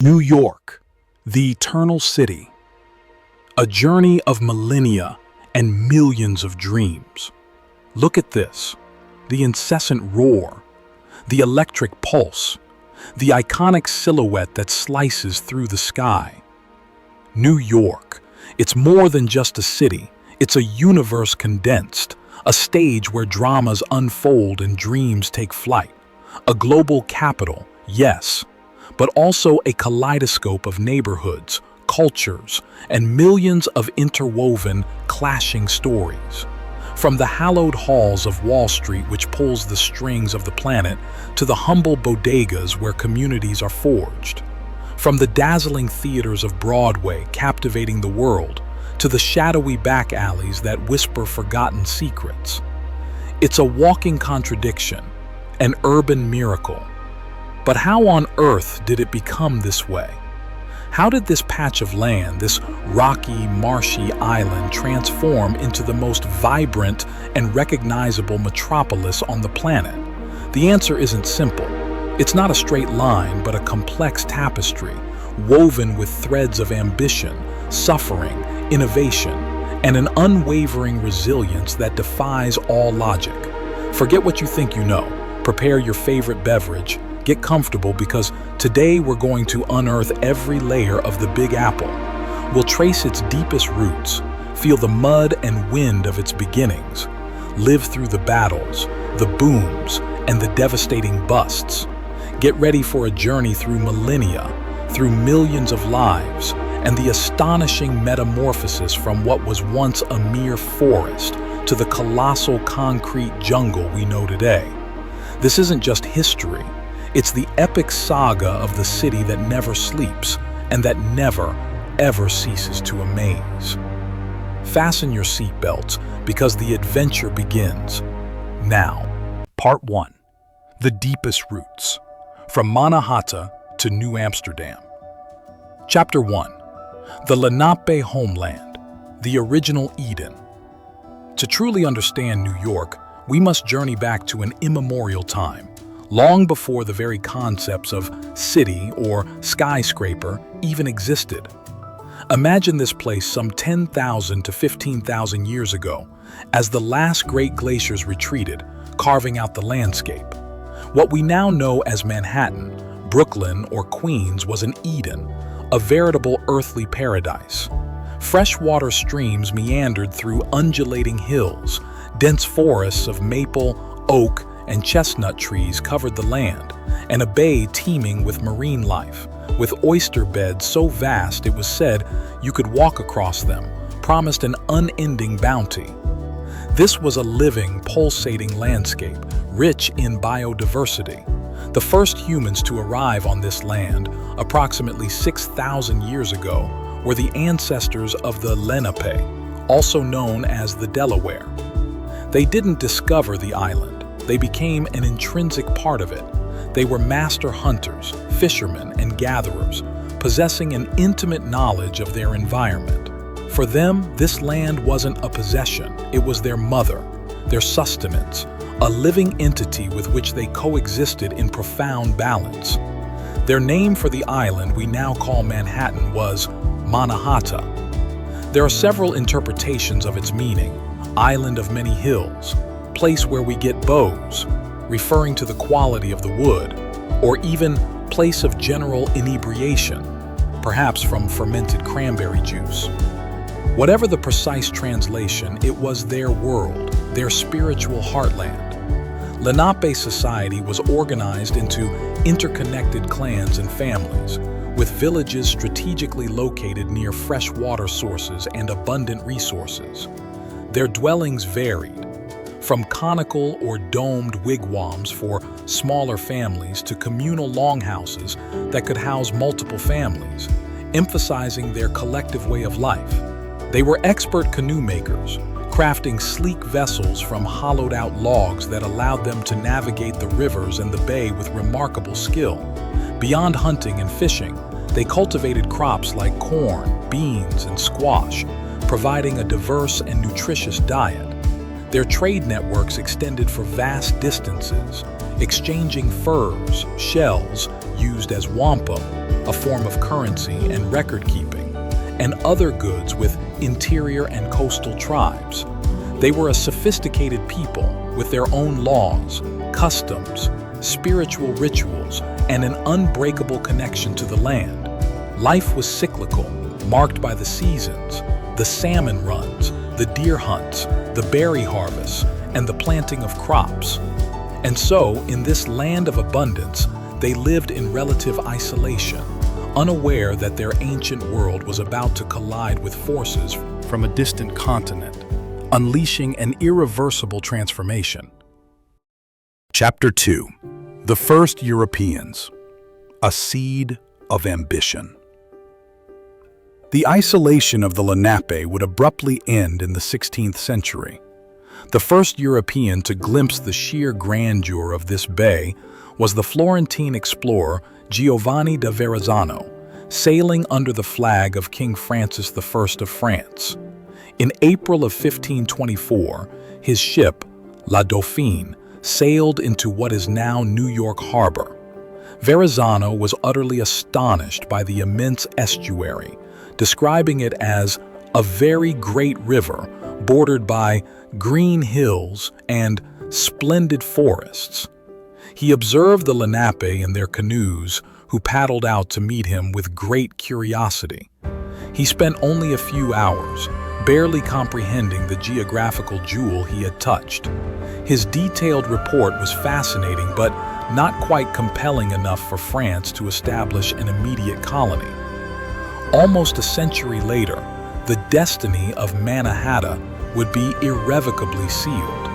New York, the eternal city. A journey of millennia and millions of dreams. Look at this. The incessant roar, the electric pulse, the iconic silhouette that slices through the sky. New York, it's more than just a city. It's a universe condensed, a stage where dramas unfold and dreams take flight. A global capital, yes, but also a kaleidoscope of neighborhoods, cultures, and millions of interwoven, clashing stories. From the hallowed halls of Wall Street, which pulls the strings of the planet, to the humble bodegas where communities are forged. From the dazzling theaters of Broadway, captivating the world, to the shadowy back alleys that whisper forgotten secrets. It's a walking contradiction, an urban miracle. But how on earth did it become this way? How did this patch of land, this rocky, marshy island, transform into the most vibrant and recognizable metropolis on the planet? The answer isn't simple. It's not a straight line, but a complex tapestry, woven with threads of ambition, suffering, innovation, and an unwavering resilience that defies all logic. Forget what you think you know. Prepare your favorite beverage. Get comfortable, because today we're going to unearth every layer of the Big Apple. We'll trace its deepest roots, feel the mud and wind of its beginnings, live through the battles, the booms, and the devastating busts. Get ready for a journey through millennia, through millions of lives, and the astonishing metamorphosis from what was once a mere forest to the colossal concrete jungle we know today. This isn't just history. It's the epic saga of the city that never sleeps and that never, ever ceases to amaze. Fasten your seatbelts, because the adventure begins now. Part 1. The deepest roots. From Mannahatta to New Amsterdam. Chapter 1. The Lenape homeland, the original Eden. To truly understand New York, we must journey back to an immemorial time, long before the very concepts of city or skyscraper even existed. Imagine this place some 10,000 to 15,000 years ago, as the last great glaciers retreated, carving out the landscape. What we now know as Manhattan, Brooklyn, or Queens was an Eden, a veritable earthly paradise. Freshwater streams meandered through undulating hills, dense forests of maple, oak, and chestnut trees covered the land, and a bay teeming with marine life, with oyster beds so vast it was said you could walk across them, promised an unending bounty. This was a living, pulsating landscape, rich in biodiversity. The first humans to arrive on this land, approximately 6,000 years ago, were the ancestors of the Lenape, also known as the Delaware. They didn't discover the island. They became an intrinsic part of it. They were master hunters, fishermen, and gatherers, possessing an intimate knowledge of their environment. For them, this land wasn't a possession. It was their mother, their sustenance, a living entity with which they coexisted in profound balance. Their name for the island we now call Manhattan was Mannahatta. There are several interpretations of its meaning: island of many hills, place where we get bows, referring to the quality of the wood, or even place of general inebriation, perhaps from fermented cranberry juice. Whatever the precise translation, it was their world, their spiritual heartland. Lenape society was organized into interconnected clans and families, with villages strategically located near fresh water sources and abundant resources. Their dwellings varied, from conical or domed wigwams for smaller families to communal longhouses that could house multiple families, emphasizing their collective way of life. They were expert canoe makers, crafting sleek vessels from hollowed-out logs that allowed them to navigate the rivers and the bay with remarkable skill. Beyond hunting and fishing, they cultivated crops like corn, beans, and squash, providing a diverse and nutritious diet. Their trade networks extended for vast distances, exchanging furs, shells used as wampum, a form of currency and record-keeping, and other goods with interior and coastal tribes. They were a sophisticated people with their own laws, customs, spiritual rituals, and an unbreakable connection to the land. Life was cyclical, marked by the seasons, the salmon runs, the deer hunts, the berry harvests, and the planting of crops. And so, in this land of abundance, they lived in relative isolation, unaware that their ancient world was about to collide with forces from a distant continent, unleashing an irreversible transformation. Chapter 2. The First Europeans. A Seed of Ambition. The isolation of the Lenape would abruptly end in the 16th century. The first European to glimpse the sheer grandeur of this bay was the Florentine explorer Giovanni da Verrazzano, sailing under the flag of King Francis I of France. In April of 1524, his ship, La Dauphine, sailed into what is now New York Harbor. Verrazzano was utterly astonished by the immense estuary, describing it as a very great river bordered by green hills and splendid forests. He observed the Lenape and their canoes, who paddled out to meet him with great curiosity. He spent only a few hours, barely comprehending the geographical jewel he had touched. His detailed report was fascinating, but not quite compelling enough for France to establish an immediate colony. Almost a century later, the destiny of Mannahatta would be irrevocably sealed.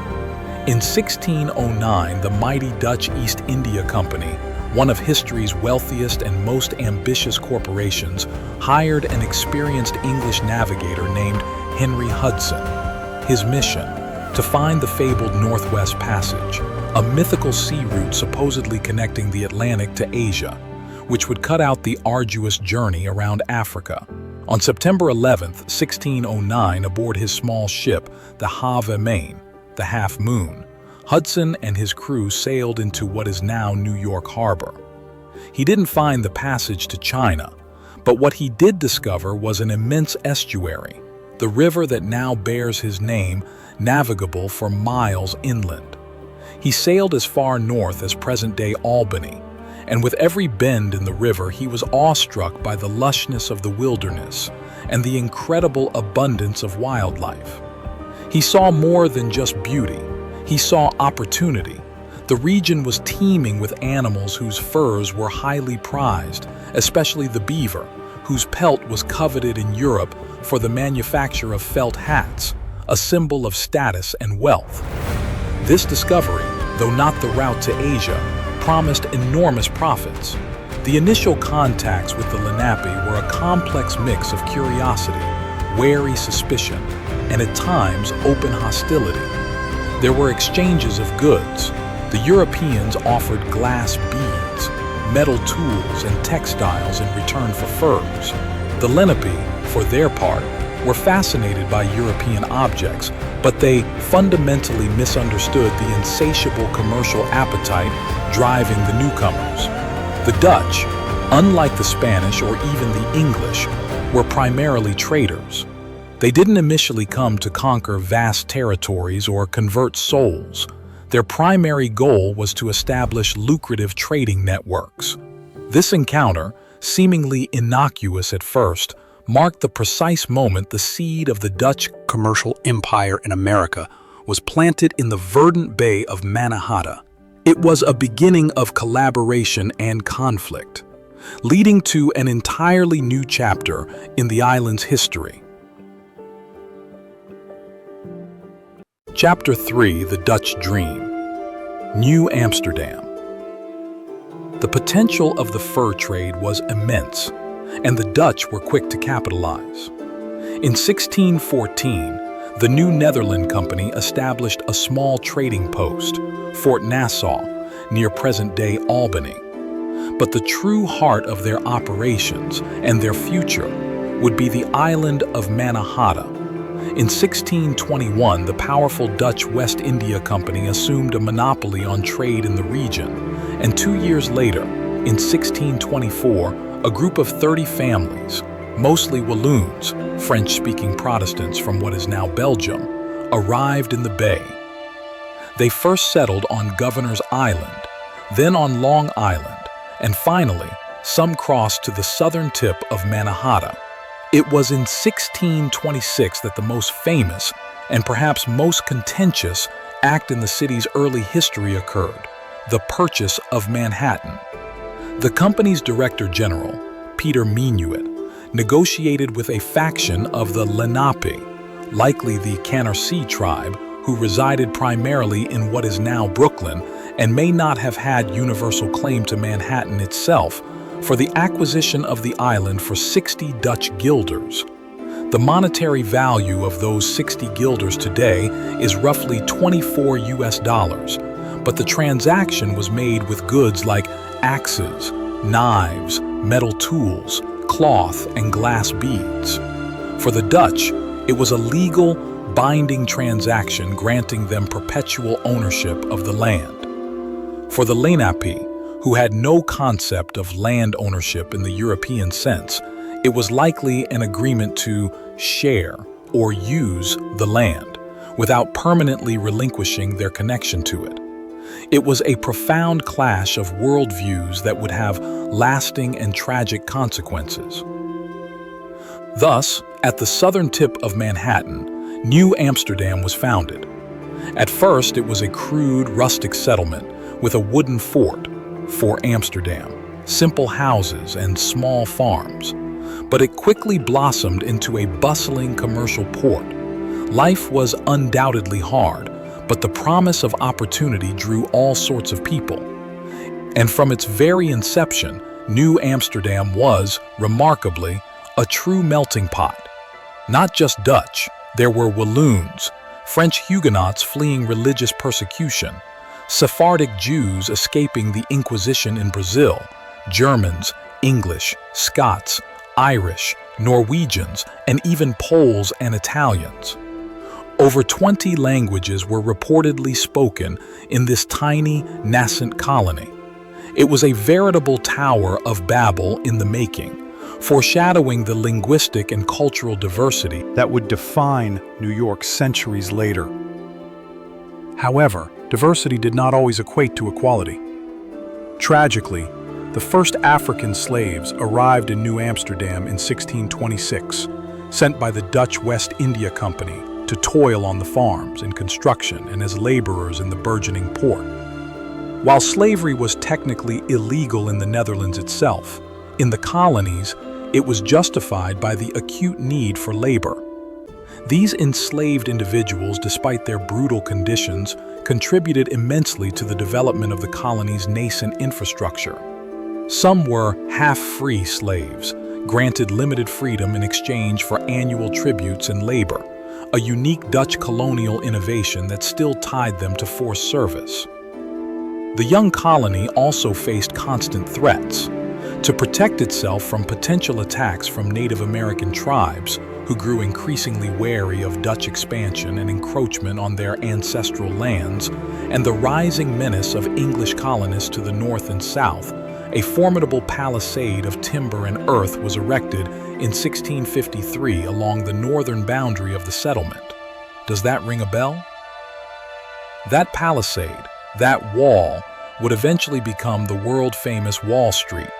In 1609, the mighty Dutch East India Company, one of history's wealthiest and most ambitious corporations, hired an experienced English navigator named Henry Hudson. His mission: to find the fabled Northwest Passage, a mythical sea route supposedly connecting the Atlantic to Asia, which would cut out the arduous journey around Africa. On September 11, 1609, aboard his small ship, the Have Main, the Half Moon, Hudson and his crew sailed into what is now New York Harbor. He didn't find the passage to China, but what he did discover was an immense estuary, the river that now bears his name, navigable for miles inland. He sailed as far north as present-day Albany, and with every bend in the river he was awestruck by the lushness of the wilderness and the incredible abundance of wildlife. He saw more than just beauty. He saw opportunity. The region was teeming with animals whose furs were highly prized, especially the beaver, whose pelt was coveted in Europe for the manufacture of felt hats, a symbol of status and wealth. This discovery, though not the route to Asia, promised enormous profits. The initial contacts with the Lenape were a complex mix of curiosity, wary suspicion, and at times open hostility. There were exchanges of goods. The Europeans offered glass beads, metal tools, and textiles in return for furs. The Lenape, for their part, were fascinated by European objects, but they fundamentally misunderstood the insatiable commercial appetite driving the newcomers. The Dutch, unlike the Spanish or even the English, were primarily traders. They didn't initially come to conquer vast territories or convert souls. Their primary goal was to establish lucrative trading networks. This encounter, seemingly innocuous at first, marked the precise moment the seed of the Dutch commercial empire in America was planted in the verdant bay of Mannahatta. It was a beginning of collaboration and conflict, leading to an entirely new chapter in the island's history. Chapter 3: The Dutch Dream. New Amsterdam. The potential of the fur trade was immense, and the Dutch were quick to capitalize. In 1614, the New Netherland Company established a small trading post, Fort Nassau, near present-day Albany. But the true heart of their operations and their future would be the island of Mannahatta. In 1621, the powerful Dutch West India Company assumed a monopoly on trade in the region, and 2 years later, in 1624, a group of 30 families, mostly Walloons, French-speaking Protestants from what is now Belgium, arrived in the bay. They first settled on Governor's Island, then on Long Island, and finally, some crossed to the southern tip of Mannahatta. It was in 1626 that the most famous and perhaps most contentious act in the city's early history occurred, the purchase of Manhattan. The company's director general, Peter Minuit, negotiated with a faction of the Lenape, likely the Canarsie tribe, who resided primarily in what is now Brooklyn and may not have had universal claim to Manhattan itself, for the acquisition of the island for 60 Dutch guilders. The monetary value of those 60 guilders today is roughly $24, but the transaction was made with goods like axes, knives, metal tools, cloth, and glass beads. For the Dutch, it was a legal, binding transaction granting them perpetual ownership of the land. For the Lenape, who had no concept of land ownership in the European sense, it was likely an agreement to share or use the land without permanently relinquishing their connection to it. It was a profound clash of worldviews that would have lasting and tragic consequences. Thus, at the southern tip of Manhattan, New Amsterdam was founded. At first, it was a crude, rustic settlement with a wooden fort for Amsterdam, simple houses, and small farms. But it quickly blossomed into a bustling commercial port. Life was undoubtedly hard, but the promise of opportunity drew all sorts of people. And from its very inception, New Amsterdam was, remarkably, a true melting pot. Not just Dutch, there were Walloons, French Huguenots fleeing religious persecution, Sephardic Jews escaping the Inquisition in Brazil, Germans, English, Scots, Irish, Norwegians, and even Poles and Italians. Over 20 languages were reportedly spoken in this tiny, nascent colony. It was a veritable Tower of Babel in the making, foreshadowing the linguistic and cultural diversity that would define New York centuries later. However, diversity did not always equate to equality. Tragically, the first African slaves arrived in New Amsterdam in 1626, sent by the Dutch West India Company to toil on the farms, in construction, and as laborers in the burgeoning port. While slavery was technically illegal in the Netherlands itself, in the colonies, it was justified by the acute need for labor. These enslaved individuals, despite their brutal conditions, contributed immensely to the development of the colony's nascent infrastructure. Some were half-free slaves, granted limited freedom in exchange for annual tributes and labor, a unique Dutch colonial innovation that still tied them to forced service. The young colony also faced constant threats. To protect itself from potential attacks from Native American tribes, who grew increasingly wary of Dutch expansion and encroachment on their ancestral lands, and the rising menace of English colonists to the north and south, a formidable palisade of timber and earth was erected in 1653 along the northern boundary of the settlement. Does that ring a bell? That palisade, that wall, would eventually become the world-famous Wall Street.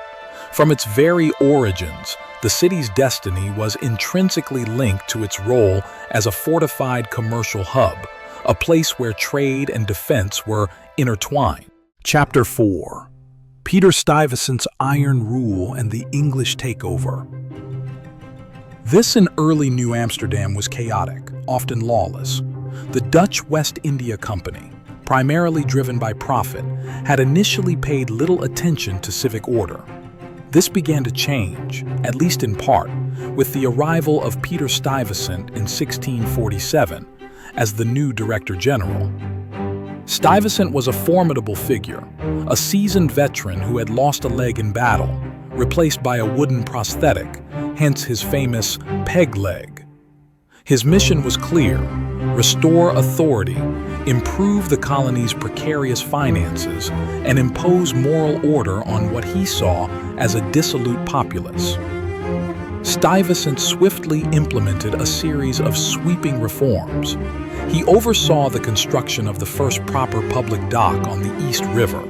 From its very origins, the city's destiny was intrinsically linked to its role as a fortified commercial hub, a place where trade and defense were intertwined. Chapter 4: Peter Stuyvesant's Iron Rule and the English Takeover. This in early New Amsterdam was chaotic, often lawless. The Dutch West India Company, primarily driven by profit, had initially paid little attention to civic order. This began to change, at least in part, with the arrival of Peter Stuyvesant in 1647 as the new Director General. Stuyvesant was a formidable figure, a seasoned veteran who had lost a leg in battle, replaced by a wooden prosthetic, hence his famous peg leg. His mission was clear: restore authority, improve the colony's precarious finances, and impose moral order on what he saw as a dissolute populace. Stuyvesant swiftly implemented a series of sweeping reforms. He oversaw the construction of the first proper public dock on the East River,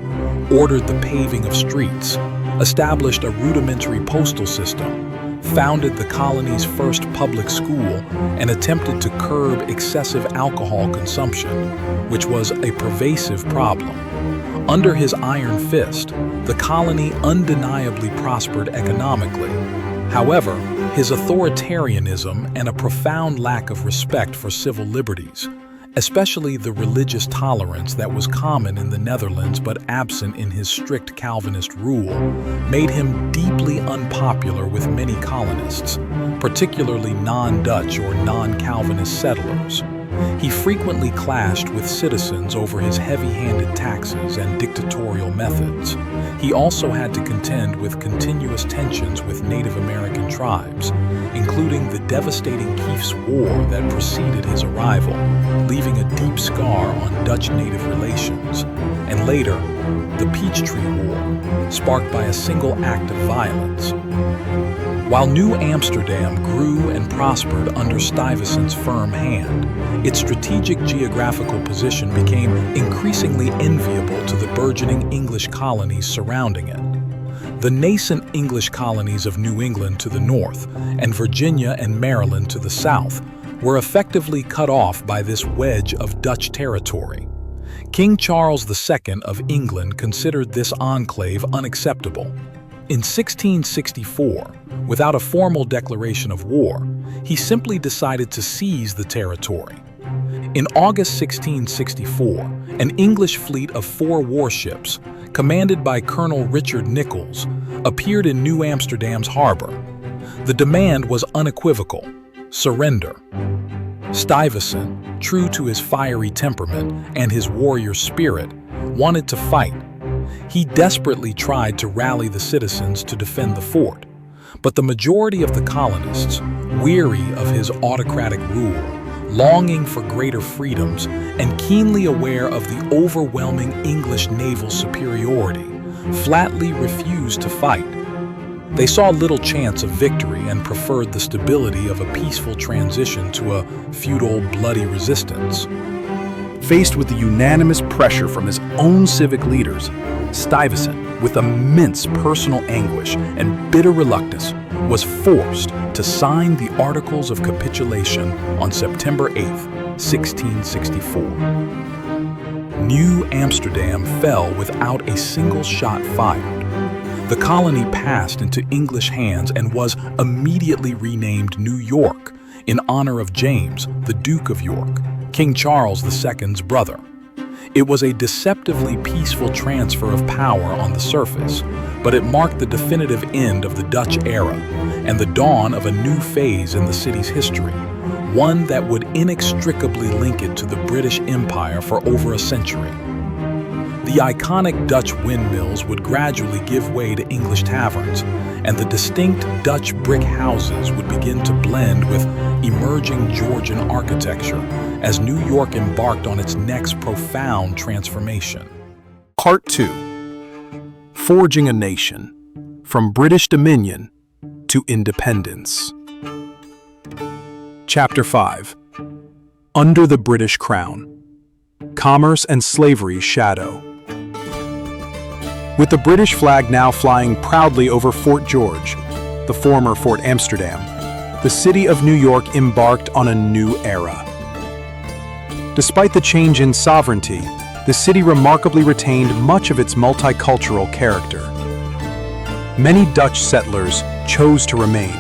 ordered the paving of streets, established a rudimentary postal system, founded the colony's first public school, and attempted to curb excessive alcohol consumption, which was a pervasive problem. Under his iron fist, the colony undeniably prospered economically. However, his authoritarianism and a profound lack of respect for civil liberties, especially the religious tolerance that was common in the Netherlands but absent in his strict Calvinist rule, made him deeply unpopular with many colonists, particularly non-Dutch or non-Calvinist settlers. He frequently clashed with citizens over his heavy-handed taxes and dictatorial methods. He also had to contend with continuous tensions with Native American tribes, including the devastating Kief's War that preceded his arrival, leaving a deep scar on Dutch-Native relations, and later, the Peachtree War, sparked by a single act of violence. While New Amsterdam grew and prospered under Stuyvesant's firm hand, its strategic geographical position became increasingly enviable to the burgeoning English colonies surrounding it. The nascent English colonies of New England to the north and Virginia and Maryland to the south were effectively cut off by this wedge of Dutch territory. King Charles II of England considered this enclave unacceptable. In 1664, without a formal declaration of war, he simply decided to seize the territory. In August 1664, an English fleet of 4 warships, commanded by Colonel Richard Nichols, appeared in New Amsterdam's harbor. The demand was unequivocal: surrender. Stuyvesant, true to his fiery temperament and his warrior spirit, wanted to fight. He desperately tried to rally the citizens to defend the fort, but the majority of the colonists, weary of his autocratic rule, longing for greater freedoms, and keenly aware of the overwhelming English naval superiority, flatly refused to fight. They saw little chance of victory and preferred the stability of a peaceful transition to a feudal, bloody resistance. Faced with the unanimous pressure from his own civic leaders, Stuyvesant, with immense personal anguish and bitter reluctance, was forced to sign the Articles of Capitulation on September 8, 1664. New Amsterdam fell without a single shot fired. The colony passed into English hands and was immediately renamed New York in honor of James, the Duke of York, King Charles II's brother. It was a deceptively peaceful transfer of power on the surface, but it marked the definitive end of the Dutch era and the dawn of a new phase in the city's history, one that would inextricably link it to the British Empire for over a century. The iconic Dutch windmills would gradually give way to English taverns, and the distinct Dutch brick houses would begin to blend with emerging Georgian architecture as New York embarked on its next profound transformation. Part 2. Forging a Nation, from British Dominion to Independence. Chapter 5. Under the British Crown. Commerce and Slavery's Shadow. With the British flag now flying proudly over Fort George, the former Fort Amsterdam, the city of New York embarked on a new era. Despite the change in sovereignty, the city remarkably retained much of its multicultural character. Many Dutch settlers chose to remain,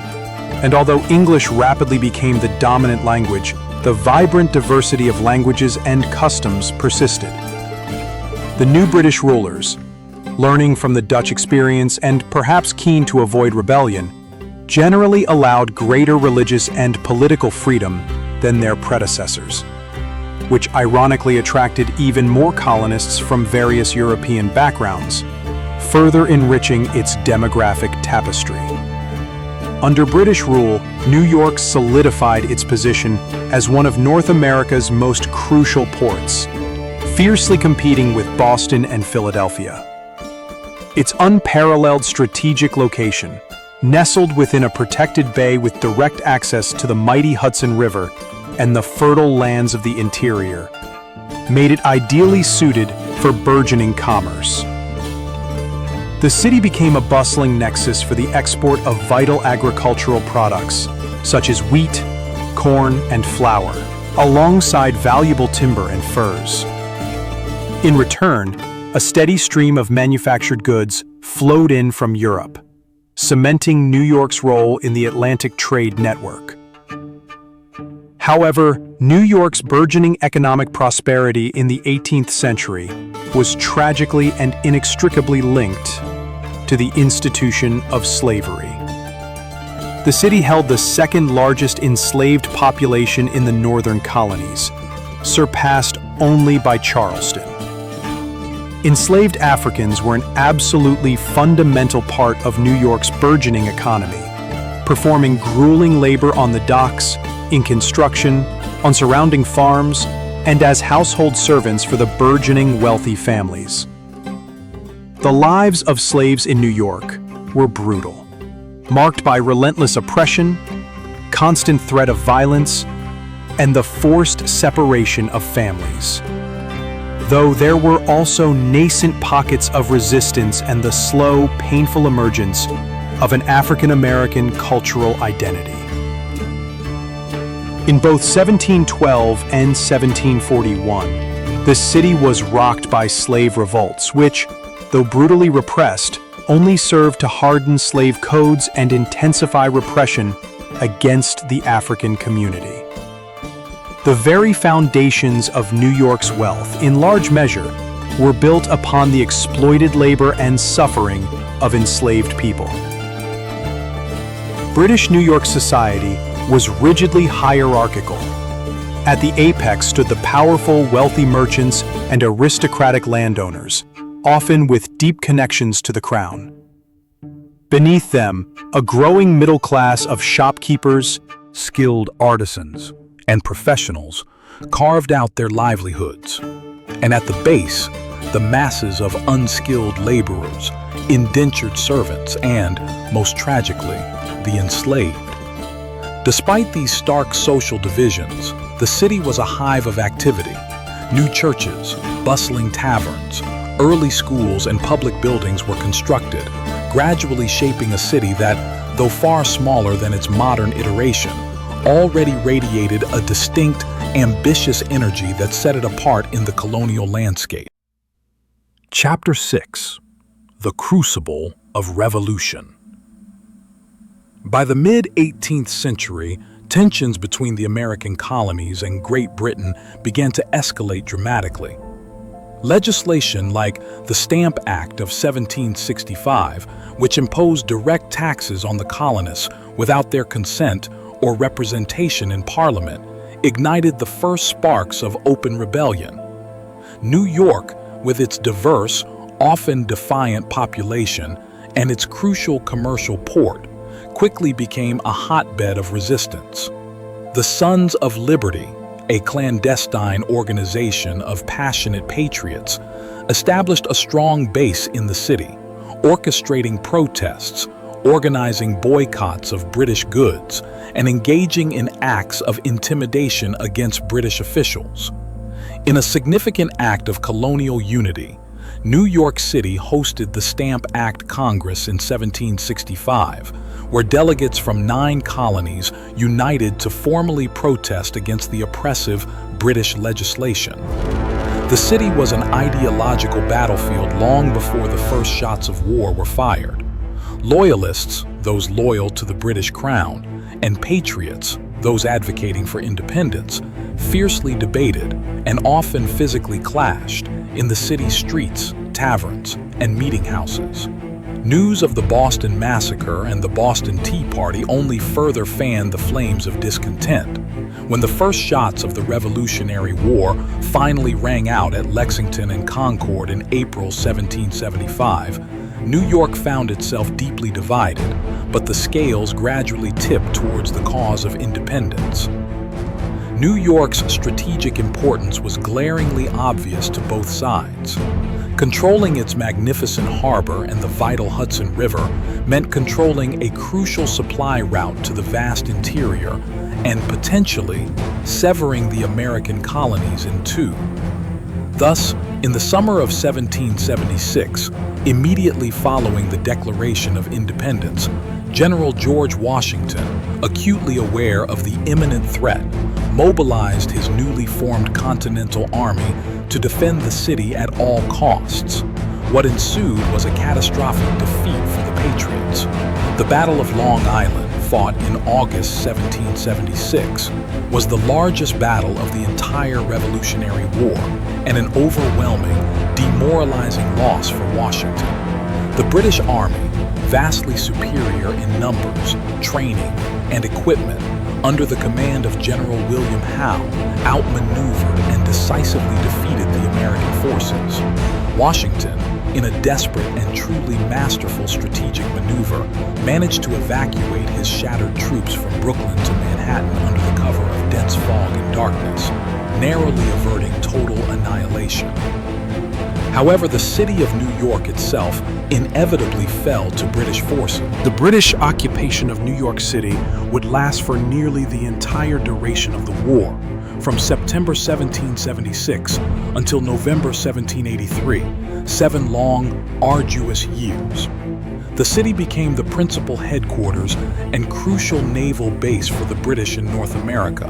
and although English rapidly became the dominant language, the vibrant diversity of languages and customs persisted. The new British rulers, learning from the Dutch experience and perhaps keen to avoid rebellion, generally allowed greater religious and political freedom than their predecessors, which ironically attracted even more colonists from various European backgrounds, further enriching its demographic tapestry. Under British rule, New York solidified its position as one of North America's most crucial ports, fiercely competing with Boston and Philadelphia. Its unparalleled strategic location, nestled within a protected bay with direct access to the mighty Hudson River and the fertile lands of the interior, made it ideally suited for burgeoning commerce. The city became a bustling nexus for the export of vital agricultural products, such as wheat, corn, and flour, alongside valuable timber and furs. In return, a steady stream of manufactured goods flowed in from Europe, cementing New York's role in the Atlantic trade network. However, New York's burgeoning economic prosperity in the 18th century was tragically and inextricably linked to the institution of slavery. The city held the second largest enslaved population in the northern colonies, surpassed only by Charleston. Enslaved Africans were an absolutely fundamental part of New York's burgeoning economy, performing grueling labor on the docks, in construction, on surrounding farms, and as household servants for the burgeoning wealthy families. The lives of slaves in New York were brutal, marked by relentless oppression, constant threat of violence, and the forced separation of families. Though there were also nascent pockets of resistance and the slow, painful emergence of an African-American cultural identity. In both 1712 and 1741, the city was rocked by slave revolts, which, though brutally repressed, only served to harden slave codes and intensify repression against the African community. The very foundations of New York's wealth, in large measure, were built upon the exploited labor and suffering of enslaved people. British New York society was rigidly hierarchical. At the apex stood the powerful, wealthy merchants and aristocratic landowners, often with deep connections to the crown. Beneath them, a growing middle class of shopkeepers, Skilled artisans, and professionals carved out their livelihoods. And at the base, the masses of unskilled laborers, indentured servants, and, most tragically, the enslaved. Despite these stark social divisions, the city was a hive of activity. New churches, bustling taverns, early schools, and public buildings were constructed, gradually shaping a city that, though far smaller than its modern iteration, already radiated a distinct, ambitious energy that set it apart in the colonial landscape. Chapter 6: The Crucible of Revolution. By the mid-18th century, tensions between the American colonies and Great Britain began to escalate dramatically. Legislation like the Stamp Act of 1765, which imposed direct taxes on the colonists without their consent or representation in Parliament, ignited the first sparks of open rebellion. New York, with its diverse, often defiant population and its crucial commercial port, quickly became a hotbed of resistance. The Sons of Liberty, a clandestine organization of passionate patriots, established a strong base in the city, orchestrating protests, organizing boycotts of British goods, and engaging in acts of intimidation against British officials. In a significant act of colonial unity, New York City hosted the Stamp Act Congress in 1765, where delegates from 9 colonies united to formally protest against the oppressive British legislation. The city was an ideological battlefield long before the first shots of war were fired. Loyalists, those loyal to the British Crown, and patriots, those advocating for independence, fiercely debated and often physically clashed in the city's streets, taverns, and meeting houses. News of the Boston Massacre and the Boston Tea Party only further fanned the flames of discontent. When the first shots of the Revolutionary War finally rang out at Lexington and Concord in April 1775, New York found itself deeply divided, but the scales gradually tipped towards the cause of independence. New York's strategic importance was glaringly obvious to both sides. Controlling its magnificent harbor and the vital Hudson River meant controlling a crucial supply route to the vast interior and potentially severing the American colonies in two. Thus, in the summer of 1776, immediately following the Declaration of Independence, General George Washington, acutely aware of the imminent threat, mobilized his newly formed Continental Army to defend the city at all costs. What ensued was a catastrophic defeat for the Patriots. The Battle of Long Island, fought in August 1776, was the largest battle of the entire Revolutionary War and an overwhelming, demoralizing loss for Washington. The British Army, vastly superior in numbers, training, and equipment, under the command of General William Howe, outmaneuvered and decisively defeated the American forces. Washington, in a desperate and truly masterful strategic maneuver, managed to evacuate his shattered troops from Brooklyn to Manhattan under the cover of dense fog and darkness, narrowly averting total annihilation. However, the city of New York itself inevitably fell to British forces. The British occupation of New York City would last for nearly the entire duration of the war, from September 1776 until November 1783, 7 long, arduous years. The city became the principal headquarters and crucial naval base for the British in North America.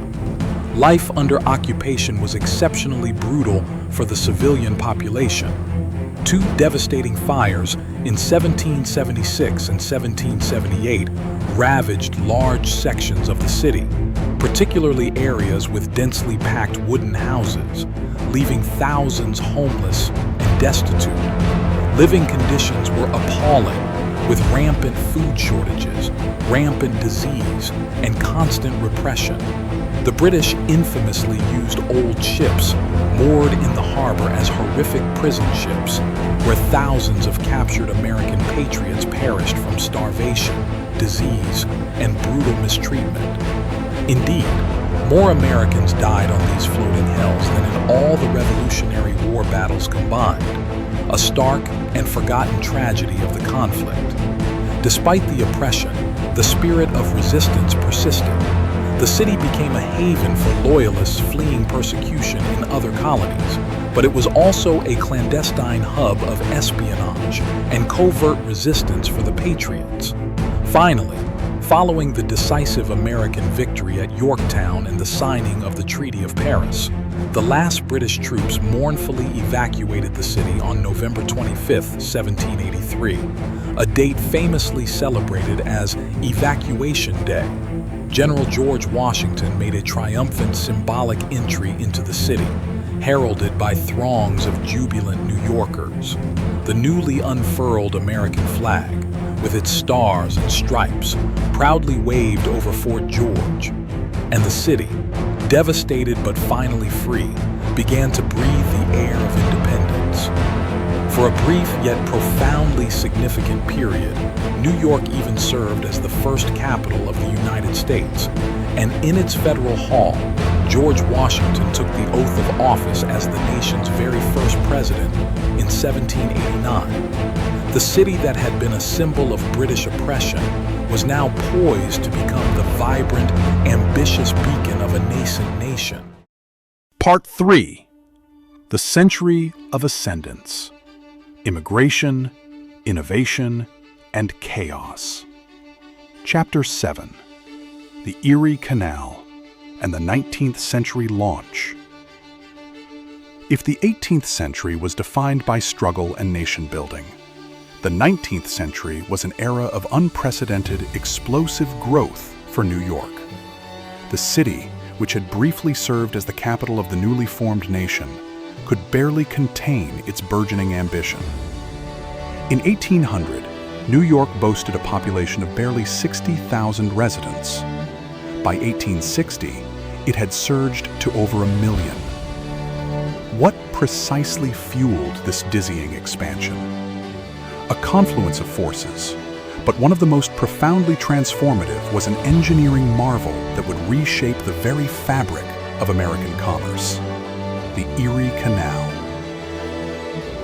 Life under occupation was exceptionally brutal for the civilian population. 2 devastating fires in 1776 and 1778 ravaged large sections of the city, particularly areas with densely packed wooden houses, leaving thousands homeless and destitute. Living conditions were appalling, with rampant food shortages, rampant disease, and constant repression. The British infamously used old ships moored in the harbor as horrific prison ships, where thousands of captured American patriots perished from starvation, disease, and brutal mistreatment. Indeed, more Americans died on these floating hells than in all the Revolutionary War battles combined, a stark and forgotten tragedy of the conflict. Despite the oppression, the spirit of resistance persisted. The city became a haven for loyalists fleeing persecution in other colonies, but it was also a clandestine hub of espionage and covert resistance for the Patriots. Finally, following the decisive American victory at Yorktown and the signing of the Treaty of Paris, the last British troops mournfully evacuated the city on November 25, 1783, a date famously celebrated as Evacuation Day. General George Washington made a triumphant symbolic entry into the city, heralded by throngs of jubilant New Yorkers. The newly unfurled American flag, with its stars and stripes, proudly waved over Fort George, and the city, devastated but finally free, began to breathe the air of independence. For a brief yet profoundly significant period, New York even served as the first capital of the United States, and in its federal hall, George Washington took the oath of office as the nation's very first president in 1789. The city that had been a symbol of British oppression was now poised to become the vibrant, ambitious beacon of a nascent nation. Part 3. The Century of Ascendance. Immigration, Innovation, and Chaos. Chapter 7. The Erie Canal and the 19th Century Launch. If the 18th century was defined by struggle and nation-building, the 19th century was an era of unprecedented, explosive growth for New York. The city, which had briefly served as the capital of the newly formed nation, could barely contain its burgeoning ambition. In 1800, New York boasted a population of barely 60,000 residents. By 1860, it had surged to over 1 million. What precisely fueled this dizzying expansion? A confluence of forces, but one of the most profoundly transformative was an engineering marvel that would reshape the very fabric of American commerce: the Erie Canal.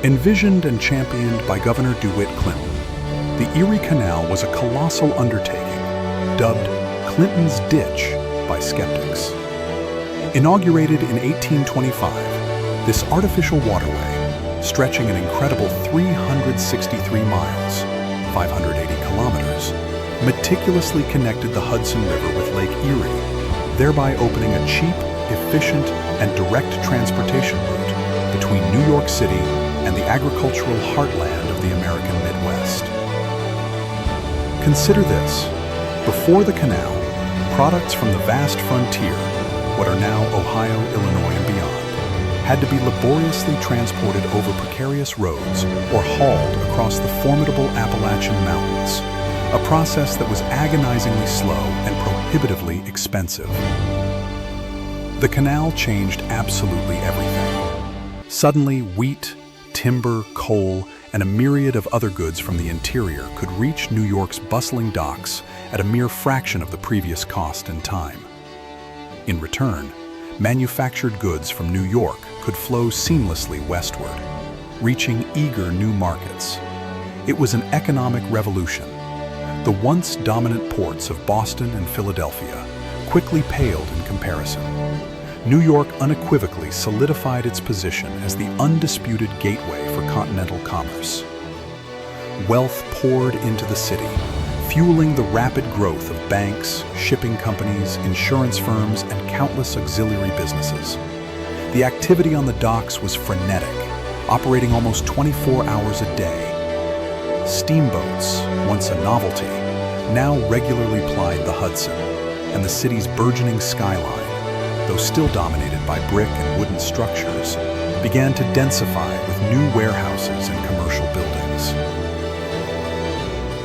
Envisioned and championed by Governor DeWitt Clinton, the Erie Canal was a colossal undertaking, dubbed Clinton's Ditch by skeptics. Inaugurated in 1825, this artificial waterway, stretching an incredible 363 miles, 580 kilometers, meticulously connected the Hudson River with Lake Erie, thereby opening a cheap, efficient, and direct transportation route between New York City and the agricultural heartland of the American Midwest. Consider this: before the canal, products from the vast frontier, what are now Ohio, Illinois, and beyond, had to be laboriously transported over precarious roads or hauled across the formidable Appalachian Mountains, a process that was agonizingly slow and prohibitively expensive. The canal changed absolutely everything. Suddenly, wheat, timber, coal, and a myriad of other goods from the interior could reach New York's bustling docks at a mere fraction of the previous cost and time. In return, manufactured goods from New York could flow seamlessly westward, reaching eager new markets. It was an economic revolution. The once dominant ports of Boston and Philadelphia quickly paled in comparison. New York unequivocally solidified its position as the undisputed gateway for continental commerce. Wealth poured into the city, fueling the rapid growth of banks, shipping companies, insurance firms, and countless auxiliary businesses. The activity on the docks was frenetic, operating almost 24 hours a day. Steamboats, once a novelty, now regularly plied the Hudson, and the city's burgeoning skyline, though still dominated by brick and wooden structures, began to densify with new warehouses and commercial buildings.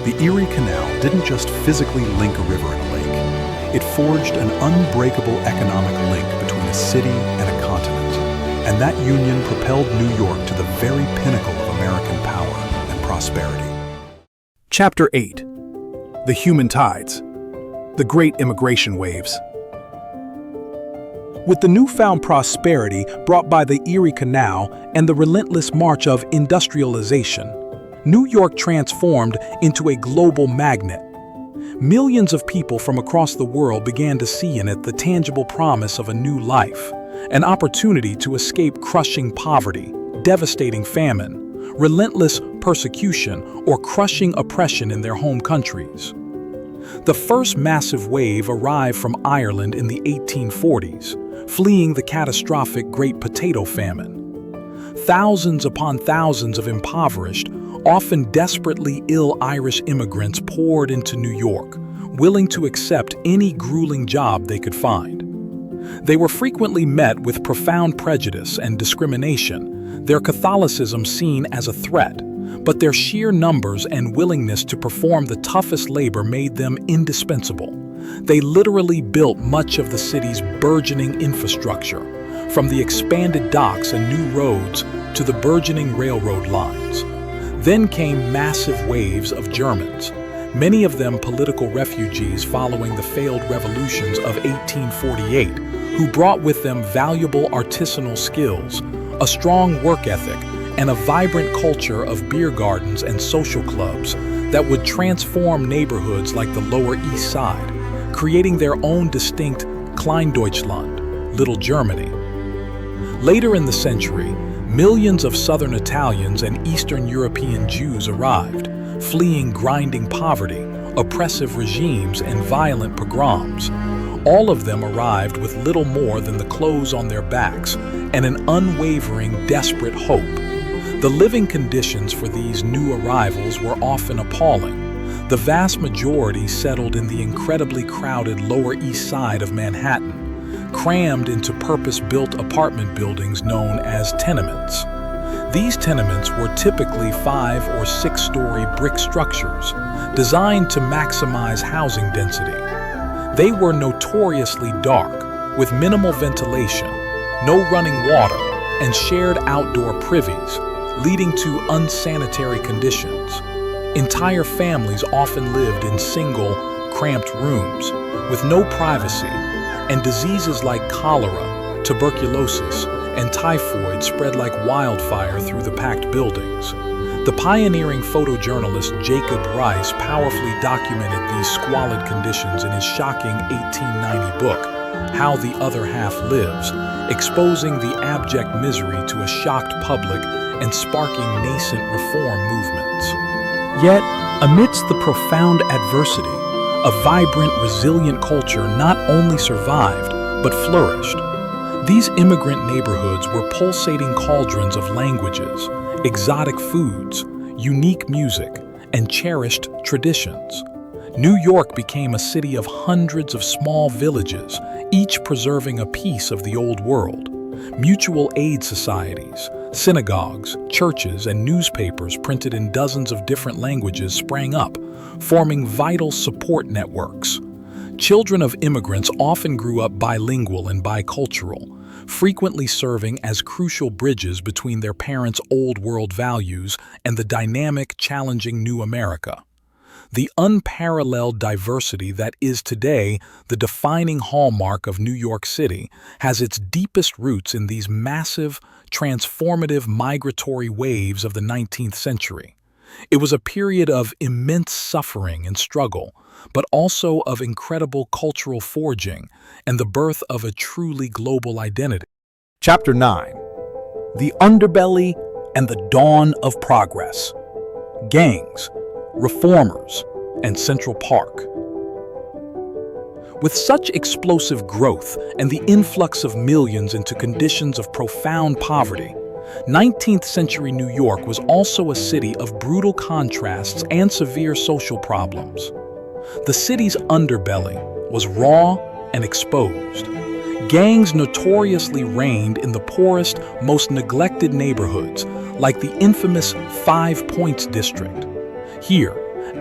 The Erie Canal didn't just physically link a river and a lake. It forged an unbreakable economic link between a city and a continent, and that union propelled New York to the very pinnacle of American power and prosperity. Chapter 8. The Human Tides. The Great Immigration Waves. With the newfound prosperity brought by the Erie Canal and the relentless march of industrialization, New York transformed into a global magnet. Millions of people from across the world began to see in it the tangible promise of a new life, an opportunity to escape crushing poverty, devastating famine, relentless persecution, or crushing oppression in their home countries. The first massive wave arrived from Ireland in the 1840s, fleeing the catastrophic Great Potato Famine. Thousands upon thousands of impoverished, often desperately ill Irish immigrants poured into New York, willing to accept any grueling job they could find. They were frequently met with profound prejudice and discrimination, their Catholicism seen as a threat, but their sheer numbers and willingness to perform the toughest labor made them indispensable. They literally built much of the city's burgeoning infrastructure, from the expanded docks and new roads to the burgeoning railroad lines. Then came massive waves of Germans, many of them political refugees following the failed revolutions of 1848, who brought with them valuable artisanal skills, a strong work ethic, and a vibrant culture of beer gardens and social clubs that would transform neighborhoods like the Lower East Side, creating their own distinct Kleindeutschland, Little Germany. Later in the century, millions of Southern Italians and Eastern European Jews arrived, fleeing grinding poverty, oppressive regimes, and violent pogroms. All of them arrived with little more than the clothes on their backs and an unwavering, desperate hope. The living conditions for these new arrivals were often appalling. The vast majority settled in the incredibly crowded Lower East Side of Manhattan, crammed into purpose-built apartment buildings known as tenements. These tenements were typically 5- or 6-story brick structures, designed to maximize housing density. They were notoriously dark, with minimal ventilation, no running water, and shared outdoor privies, leading to unsanitary conditions. Entire families often lived in single, cramped rooms, with no privacy, and diseases like cholera, tuberculosis, and typhoid spread like wildfire through the packed buildings. The pioneering photojournalist Jacob Riis powerfully documented these squalid conditions in his shocking 1890 book, How the Other Half Lives, exposing the abject misery to a shocked public and sparking nascent reform movements. Yet, amidst the profound adversity, a vibrant, resilient culture not only survived, but flourished. These immigrant neighborhoods were pulsating cauldrons of languages, exotic foods, unique music, and cherished traditions. New York became a city of hundreds of small villages, each preserving a piece of the old world. Mutual aid societies, synagogues, churches, and newspapers printed in dozens of different languages sprang up, forming vital support networks. Children of immigrants often grew up bilingual and bicultural, frequently serving as crucial bridges between their parents' old world values and the dynamic, challenging new America. The unparalleled diversity that is today the defining hallmark of New York City has its deepest roots in these massive, transformative migratory waves of the 19th century. It was a period of immense suffering and struggle, but also of incredible cultural forging and the birth of a truly global identity. Chapter 9. The Underbelly and the Dawn of Progress. Gangs, Reformers, and Central Park. With such explosive growth and the influx of millions into conditions of profound poverty, 19th century New York was also a city of brutal contrasts and severe social problems. The city's underbelly was raw and exposed. Gangs notoriously reigned in the poorest, most neglected neighborhoods, like the infamous 5 Points district. Here,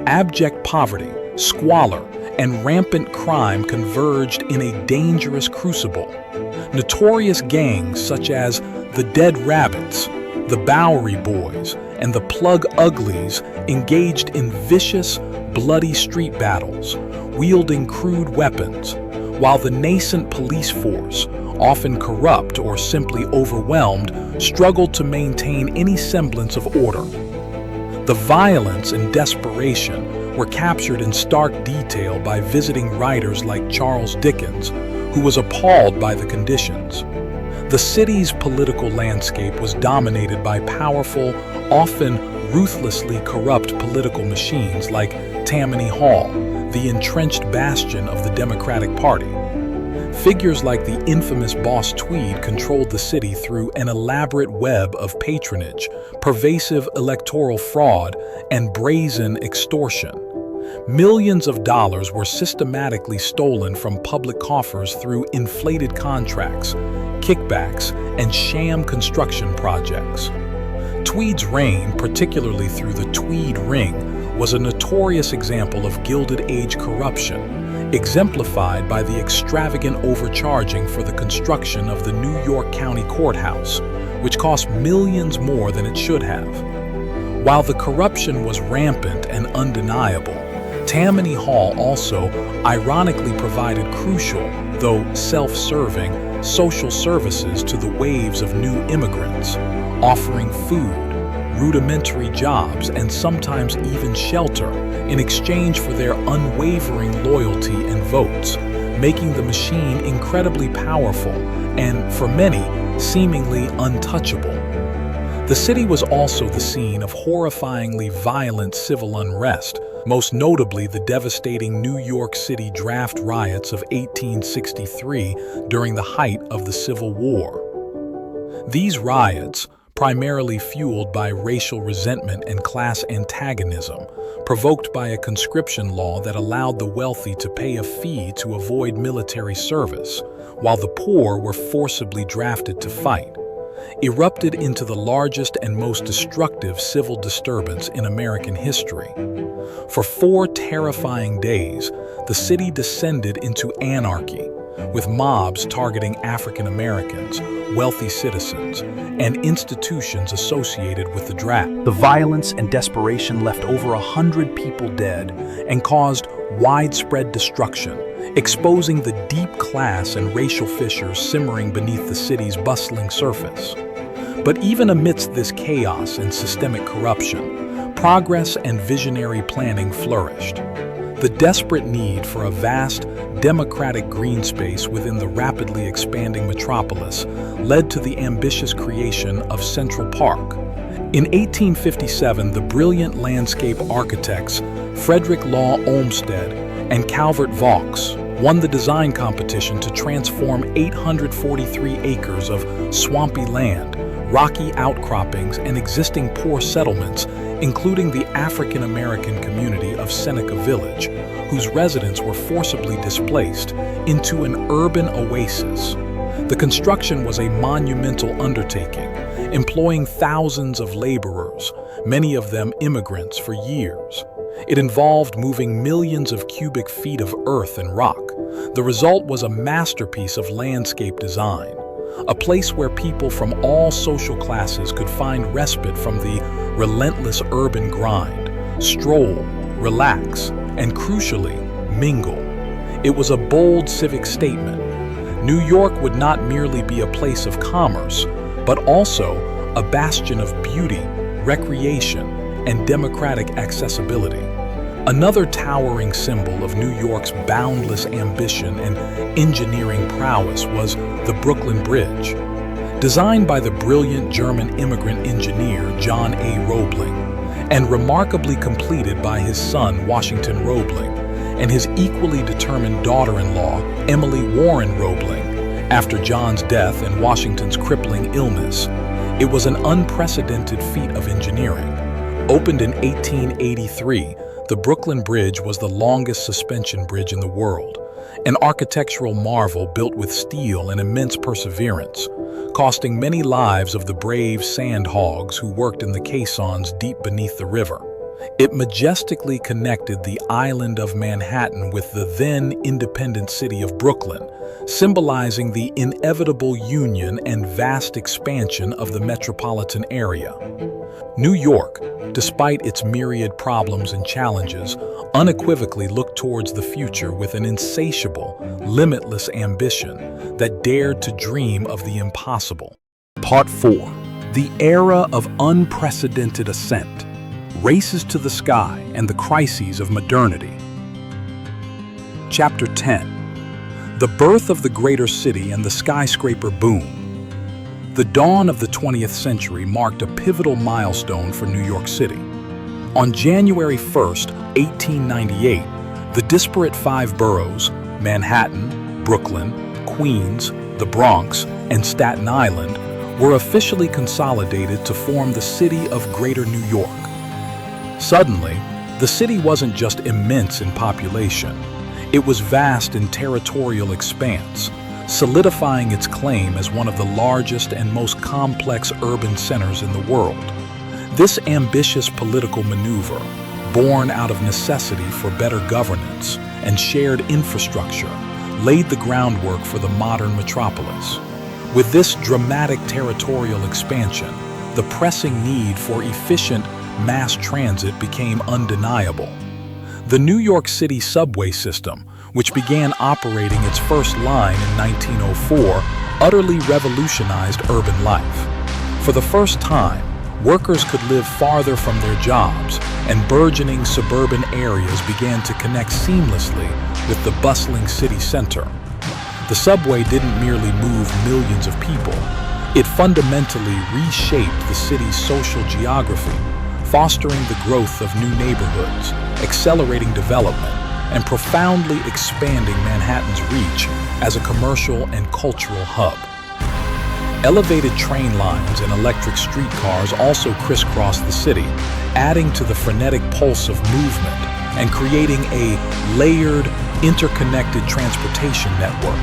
abject poverty, squalor, and rampant crime converged in a dangerous crucible. Notorious gangs such as the Dead Rabbits, the Bowery Boys, and the Plug Uglies engaged in vicious, bloody street battles, wielding crude weapons, while the nascent police force, often corrupt or simply overwhelmed, struggled to maintain any semblance of order. The violence and desperation were captured in stark detail by visiting writers like Charles Dickens, who was appalled by the conditions. The city's political landscape was dominated by powerful, often ruthlessly corrupt political machines like Tammany Hall, the entrenched bastion of the Democratic Party. Figures like the infamous Boss Tweed controlled the city through an elaborate web of patronage, pervasive electoral fraud, and brazen extortion. Millions of dollars were systematically stolen from public coffers through inflated contracts, kickbacks, and sham construction projects. Tweed's reign, particularly through the Tweed Ring, was a notorious example of Gilded Age corruption, exemplified by the extravagant overcharging for the construction of the New York County Courthouse, which cost millions more than it should have. While the corruption was rampant and undeniable, Tammany Hall also ironically provided crucial, though self-serving, social services to the waves of new immigrants, offering food, rudimentary jobs, and sometimes even shelter in exchange for their unwavering loyalty and votes, making the machine incredibly powerful and, for many, seemingly untouchable. The city was also the scene of horrifyingly violent civil unrest, most notably the devastating New York City draft riots of 1863 during the height of the Civil War. These riots, primarily fueled by racial resentment and class antagonism, provoked by a conscription law that allowed the wealthy to pay a fee to avoid military service, while the poor were forcibly drafted to fight, erupted into the largest and most destructive civil disturbance in American history. For 4 terrifying days, the city descended into anarchy, with mobs targeting African Americans, wealthy citizens, and institutions associated with the draft. The violence and desperation left over 100 people dead and caused widespread destruction, exposing the deep class and racial fissures simmering beneath the city's bustling surface. But even amidst this chaos and systemic corruption, progress and visionary planning flourished. The desperate need for a vast, democratic green space within the rapidly expanding metropolis led to the ambitious creation of Central Park. In 1857, the brilliant landscape architects Frederick Law Olmsted and Calvert Vaux won the design competition to transform 843 acres of swampy land, rocky outcroppings, and existing poor settlements, including the African-American community of Seneca Village, whose residents were forcibly displaced, into an urban oasis. The construction was a monumental undertaking, employing thousands of laborers, many of them immigrants, for years. It involved moving millions of cubic feet of earth and rock. The result was a masterpiece of landscape design, a place where people from all social classes could find respite from the relentless urban grind, stroll, relax, and crucially, mingle. It was a bold civic statement. New York would not merely be a place of commerce, but also a bastion of beauty, recreation, and democratic accessibility. Another towering symbol of New York's boundless ambition and engineering prowess was the Brooklyn Bridge. Designed by the brilliant German immigrant engineer John A. Roebling, and remarkably completed by his son Washington Roebling and his equally determined daughter-in-law Emily Warren Roebling, after John's death and Washington's crippling illness, it was an unprecedented feat of engineering. Opened in 1883, the Brooklyn Bridge was the longest suspension bridge in the world, an architectural marvel built with steel and immense perseverance, costing many lives of the brave sand hogs who worked in the caissons deep beneath the river. It majestically connected the island of Manhattan with the then independent city of Brooklyn, symbolizing the inevitable union and vast expansion of the metropolitan area. New York, despite its myriad problems and challenges, unequivocally looked towards the future with an insatiable, limitless ambition that dared to dream of the impossible. Part 4. The Era of Unprecedented Ascent. Races to the Sky and the Crises of Modernity. Chapter 10. The Birth of the Greater City and the Skyscraper Boom. The dawn of the 20th century marked a pivotal milestone for New York City. On January 1st, 1898, the disparate five boroughs, Manhattan, Brooklyn, Queens, the Bronx, and Staten Island, were officially consolidated to form the city of Greater New York. Suddenly, the city wasn't just immense in population. It was vast in territorial expanse, solidifying its claim as one of the largest and most complex urban centers in the world. This ambitious political maneuver, born out of necessity for better governance and shared infrastructure, laid the groundwork for the modern metropolis. With this dramatic territorial expansion, the pressing need for efficient mass transit became undeniable. The New York City subway system, which began operating its first line in 1904, utterly revolutionized urban life. For the first time, workers could live farther from their jobs, and burgeoning suburban areas began to connect seamlessly with the bustling city center. The subway didn't merely move millions of people. It fundamentally reshaped the city's social geography, fostering the growth of new neighborhoods, accelerating development, and profoundly expanding Manhattan's reach as a commercial and cultural hub. Elevated train lines and electric streetcars also crisscrossed the city, adding to the frenetic pulse of movement and creating a layered, interconnected transportation network.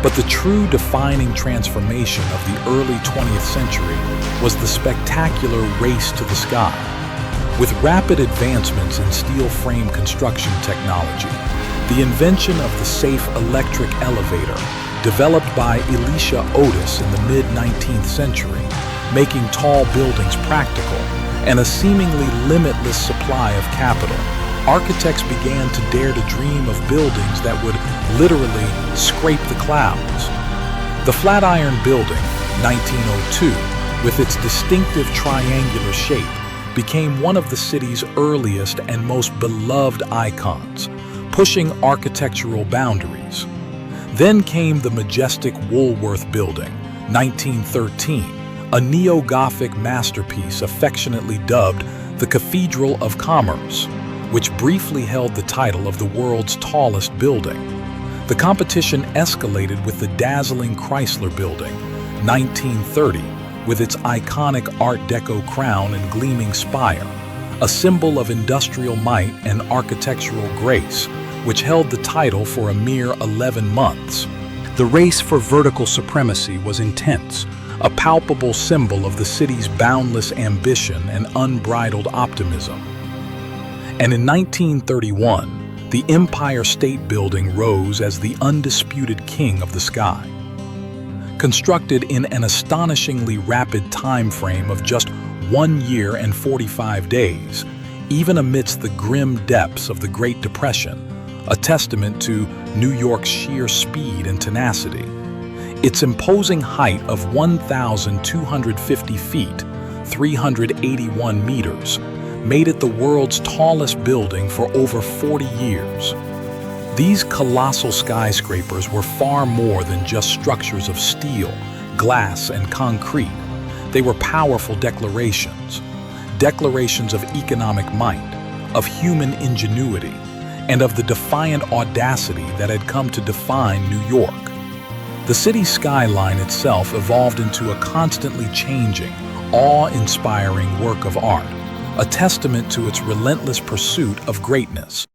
But the true defining transformation of the early 20th century was the spectacular race to the sky. With rapid advancements in steel frame construction technology, the invention of the safe electric elevator, developed by Elisha Otis in the mid-19th century, making tall buildings practical, and a seemingly limitless supply of capital, architects began to dare to dream of buildings that would literally scrape the clouds. The Flatiron Building, 1902, with its distinctive triangular shape, became one of the city's earliest and most beloved icons, pushing architectural boundaries. Then came the majestic Woolworth Building, 1913, a neo-Gothic masterpiece affectionately dubbed the Cathedral of Commerce, which briefly held the title of the world's tallest building. The competition escalated with the dazzling Chrysler Building, 1930, with its iconic Art Deco crown and gleaming spire, a symbol of industrial might and architectural grace, which held the title for a mere 11 months. The race for vertical supremacy was intense, a palpable symbol of the city's boundless ambition and unbridled optimism. And in 1931, the Empire State Building rose as the undisputed king of the sky. Constructed in an astonishingly rapid time frame of just 1 year and 45 days, even amidst the grim depths of the Great Depression, a testament to New York's sheer speed and tenacity. Its imposing height of 1,250 feet, 381 meters, made it the world's tallest building for over 40 years. These colossal skyscrapers were far more than just structures of steel, glass, and concrete. They were powerful declarations of economic might, of human ingenuity, and of the defiant audacity that had come to define New York. The city's skyline itself evolved into a constantly changing, awe-inspiring work of art, a testament to its relentless pursuit of greatness.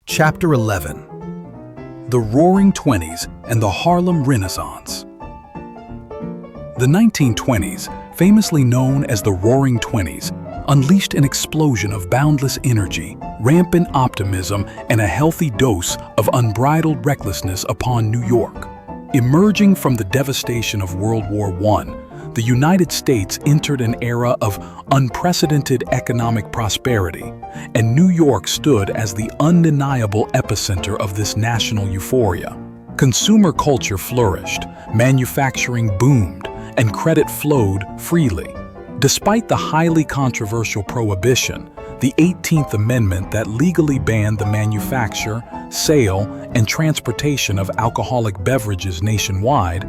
Chapter 11. The Roaring Twenties and the Harlem Renaissance. The 1920s, famously known as the Roaring Twenties, unleashed an explosion of boundless energy, rampant optimism, and a healthy dose of unbridled recklessness upon New York. Emerging from the devastation of World War I, the United States entered an era of unprecedented economic prosperity, and New York stood as the undeniable epicenter of this national euphoria. Consumer culture flourished, manufacturing boomed, and credit flowed freely. Despite the highly controversial prohibition, the 18th Amendment that legally banned the manufacture, sale, and transportation of alcoholic beverages nationwide,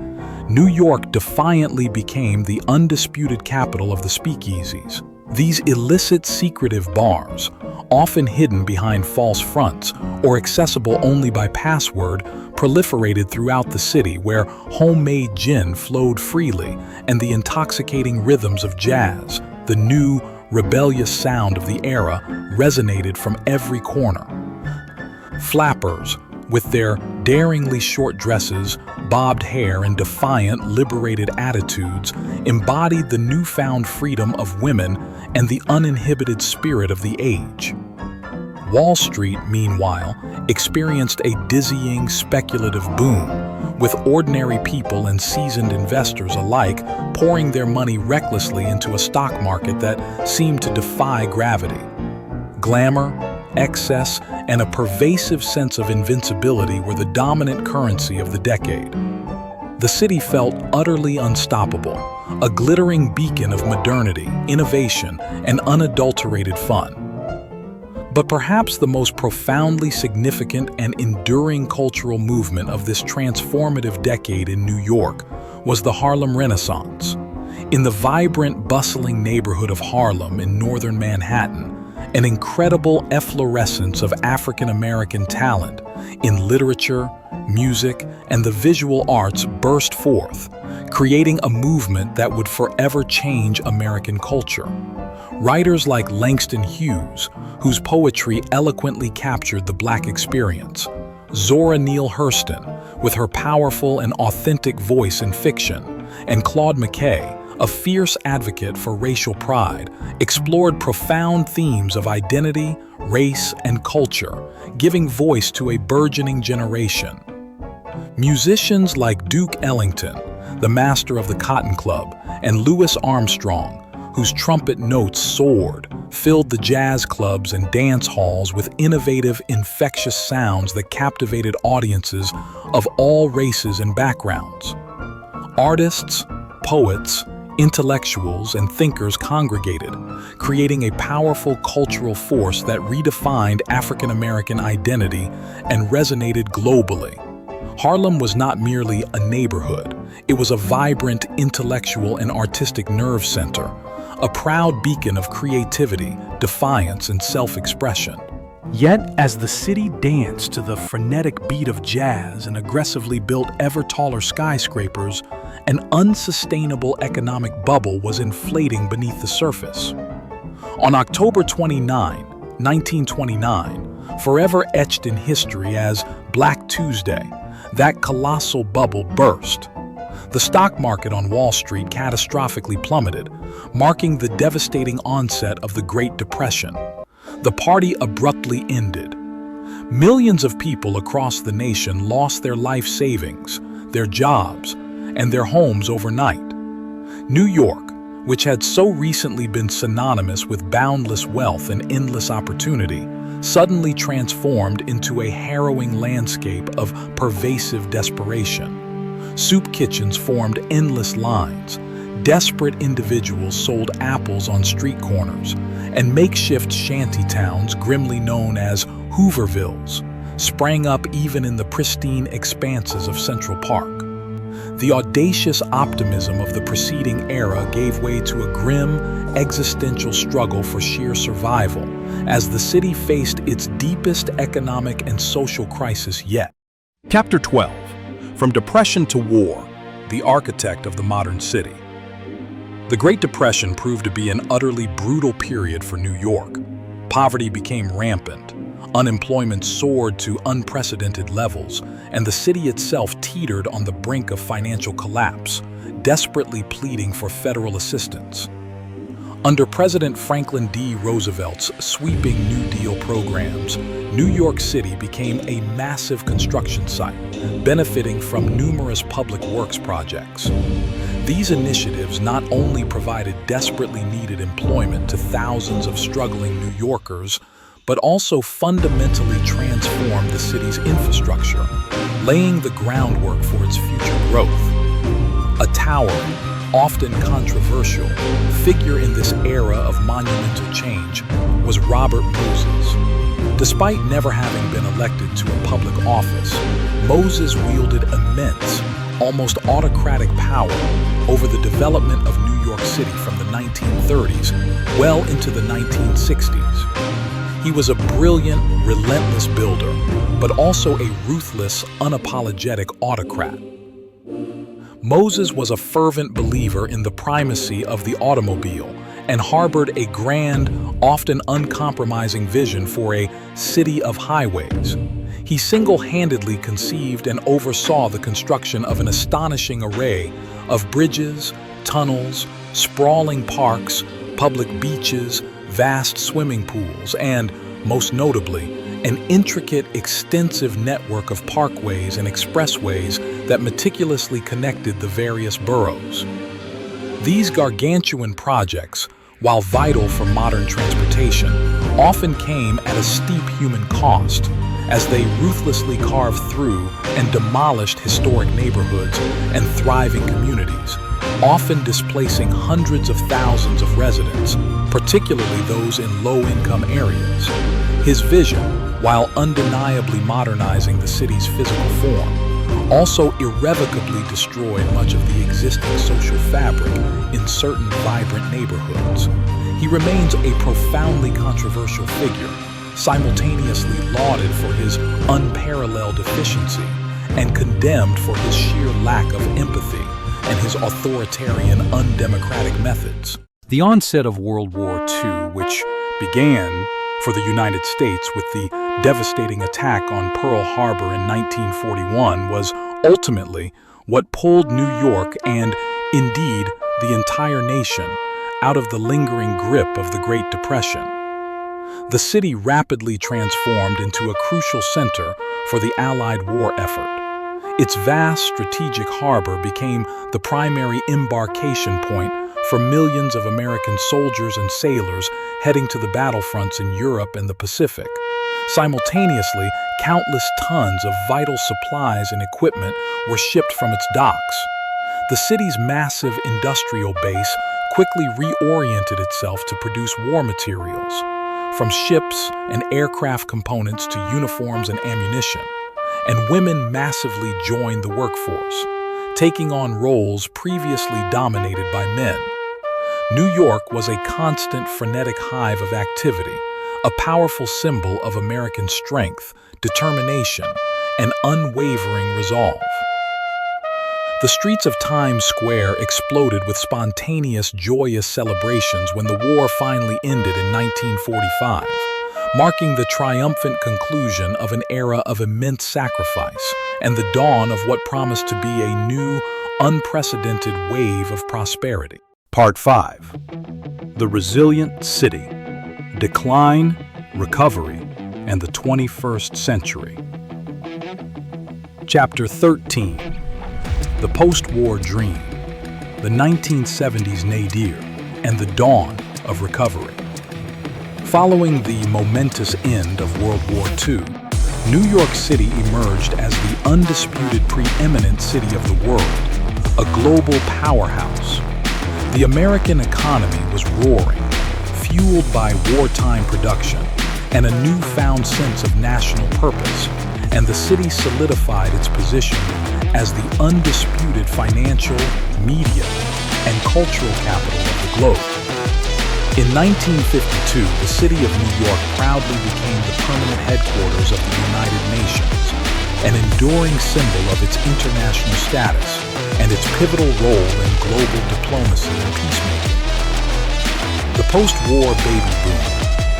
New York defiantly became the undisputed capital of the speakeasies. These illicit, secretive bars, often hidden behind false fronts or accessible only by password, proliferated throughout the city, where homemade gin flowed freely and the intoxicating rhythms of jazz, the new, rebellious sound of the era, resonated from every corner. Flappers, with their daringly short dresses, bobbed hair, and defiant, liberated attitudes, embodied the newfound freedom of women and the uninhibited spirit of the age. Wall Street, meanwhile, experienced a dizzying, speculative boom, with ordinary people and seasoned investors alike pouring their money recklessly into a stock market that seemed to defy gravity. Glamour, excess, and a pervasive sense of invincibility were the dominant currency of the decade. The city felt utterly unstoppable, a glittering beacon of modernity, innovation, and unadulterated fun. But perhaps the most profoundly significant and enduring cultural movement of this transformative decade in New York was the Harlem Renaissance. In the vibrant, bustling neighborhood of Harlem in northern Manhattan, an incredible efflorescence of African-American talent in literature, music, and the visual arts burst forth, creating a movement that would forever change American culture. Writers like Langston Hughes, whose poetry eloquently captured the Black experience, Zora Neale Hurston, with her powerful and authentic voice in fiction, and Claude McKay, a fierce advocate for racial pride, explored profound themes of identity, race, and culture, giving voice to a burgeoning generation. Musicians like Duke Ellington, the master of the Cotton Club, and Louis Armstrong, whose trumpet notes soared, filled the jazz clubs and dance halls with innovative, infectious sounds that captivated audiences of all races and backgrounds. Artists, poets, intellectuals, and thinkers congregated, creating a powerful cultural force that redefined African American identity and resonated globally. Harlem was not merely a neighborhood, it was a vibrant intellectual and artistic nerve center, a proud beacon of creativity, defiance, and self-expression. Yet, as the city danced to the frenetic beat of jazz and aggressively built ever-taller skyscrapers, an unsustainable economic bubble was inflating beneath the surface. On October 29, 1929, forever etched in history as Black Tuesday, that colossal bubble burst. The stock market on Wall Street catastrophically plummeted, marking the devastating onset of the Great Depression. The party abruptly ended. Millions of people across the nation lost their life savings, their jobs, and their homes overnight. New York, which had so recently been synonymous with boundless wealth and endless opportunity, suddenly transformed into a harrowing landscape of pervasive desperation. Soup kitchens formed endless lines. Desperate individuals sold apples on street corners, and makeshift shanty towns, grimly known as Hoovervilles, sprang up even in the pristine expanses of Central Park. The audacious optimism of the preceding era gave way to a grim, existential struggle for sheer survival as the city faced its deepest economic and social crisis yet. Chapter 12. From Depression to War, the architect of the modern city. The Great Depression proved to be an utterly brutal period for New York. Poverty became rampant, unemployment soared to unprecedented levels, and the city itself teetered on the brink of financial collapse, desperately pleading for federal assistance. Under President Franklin D. Roosevelt's sweeping New Deal programs, New York City became a massive construction site, benefiting from numerous public works projects. These initiatives not only provided desperately needed employment to thousands of struggling New Yorkers, but also fundamentally transformed the city's infrastructure, laying the groundwork for its future growth. A towering, often controversial, figure in this era of monumental change was Robert Moses. Despite never having been elected to a public office, Moses wielded immense, almost autocratic power over the development of New York City from the 1930s well into the 1960s. He was a brilliant, relentless builder, but also a ruthless, unapologetic autocrat. Moses was a fervent believer in the primacy of the automobile and harbored a grand, often uncompromising vision for a city of highways. He single-handedly conceived and oversaw the construction of an astonishing array of bridges, tunnels, sprawling parks, public beaches, vast swimming pools, and, most notably, an intricate, extensive network of parkways and expressways that meticulously connected the various boroughs. These gargantuan projects, while vital for modern transportation, often came at a steep human cost, as they ruthlessly carved through and demolished historic neighborhoods and thriving communities, often displacing hundreds of thousands of residents, particularly those in low-income areas. His vision, while undeniably modernizing the city's physical form, also irrevocably destroyed much of the existing social fabric in certain vibrant neighborhoods. He remains a profoundly controversial figure, simultaneously lauded for his unparalleled efficiency and condemned for his sheer lack of empathy and his authoritarian, undemocratic methods. The onset of World War II, which began for the United States with the devastating attack on Pearl Harbor in 1941, was ultimately what pulled New York and, indeed, the entire nation out of the lingering grip of the Great Depression. The city rapidly transformed into a crucial center for the Allied war effort. Its vast strategic harbor became the primary embarkation point for millions of American soldiers and sailors heading to the battlefronts in Europe and the Pacific. Simultaneously, countless tons of vital supplies and equipment were shipped from its docks. The city's massive industrial base quickly reoriented itself to produce war materials, from ships and aircraft components to uniforms and ammunition, and women massively joined the workforce, taking on roles previously dominated by men. New York was a constant, frenetic hive of activity, a powerful symbol of American strength, determination, and unwavering resolve. The streets of Times Square exploded with spontaneous, joyous celebrations when the war finally ended in 1945, marking the triumphant conclusion of an era of immense sacrifice and the dawn of what promised to be a new, unprecedented wave of prosperity. Part 5. The Resilient City. Decline, Recovery, and the 21st Century. Chapter 13. The Post-War Dream, the 1970s nadir, and the dawn of recovery. Following the momentous end of World War II, New York City emerged as the undisputed preeminent city of the world, a global powerhouse. The American economy was roaring, fueled by wartime production and a newfound sense of national purpose, and the city solidified its position as the undisputed financial, media, and cultural capital of the globe. In 1952, the city of New York proudly became the permanent headquarters of the United Nations, an enduring symbol of its international status and its pivotal role in global diplomacy and peacemaking. The post-war baby boom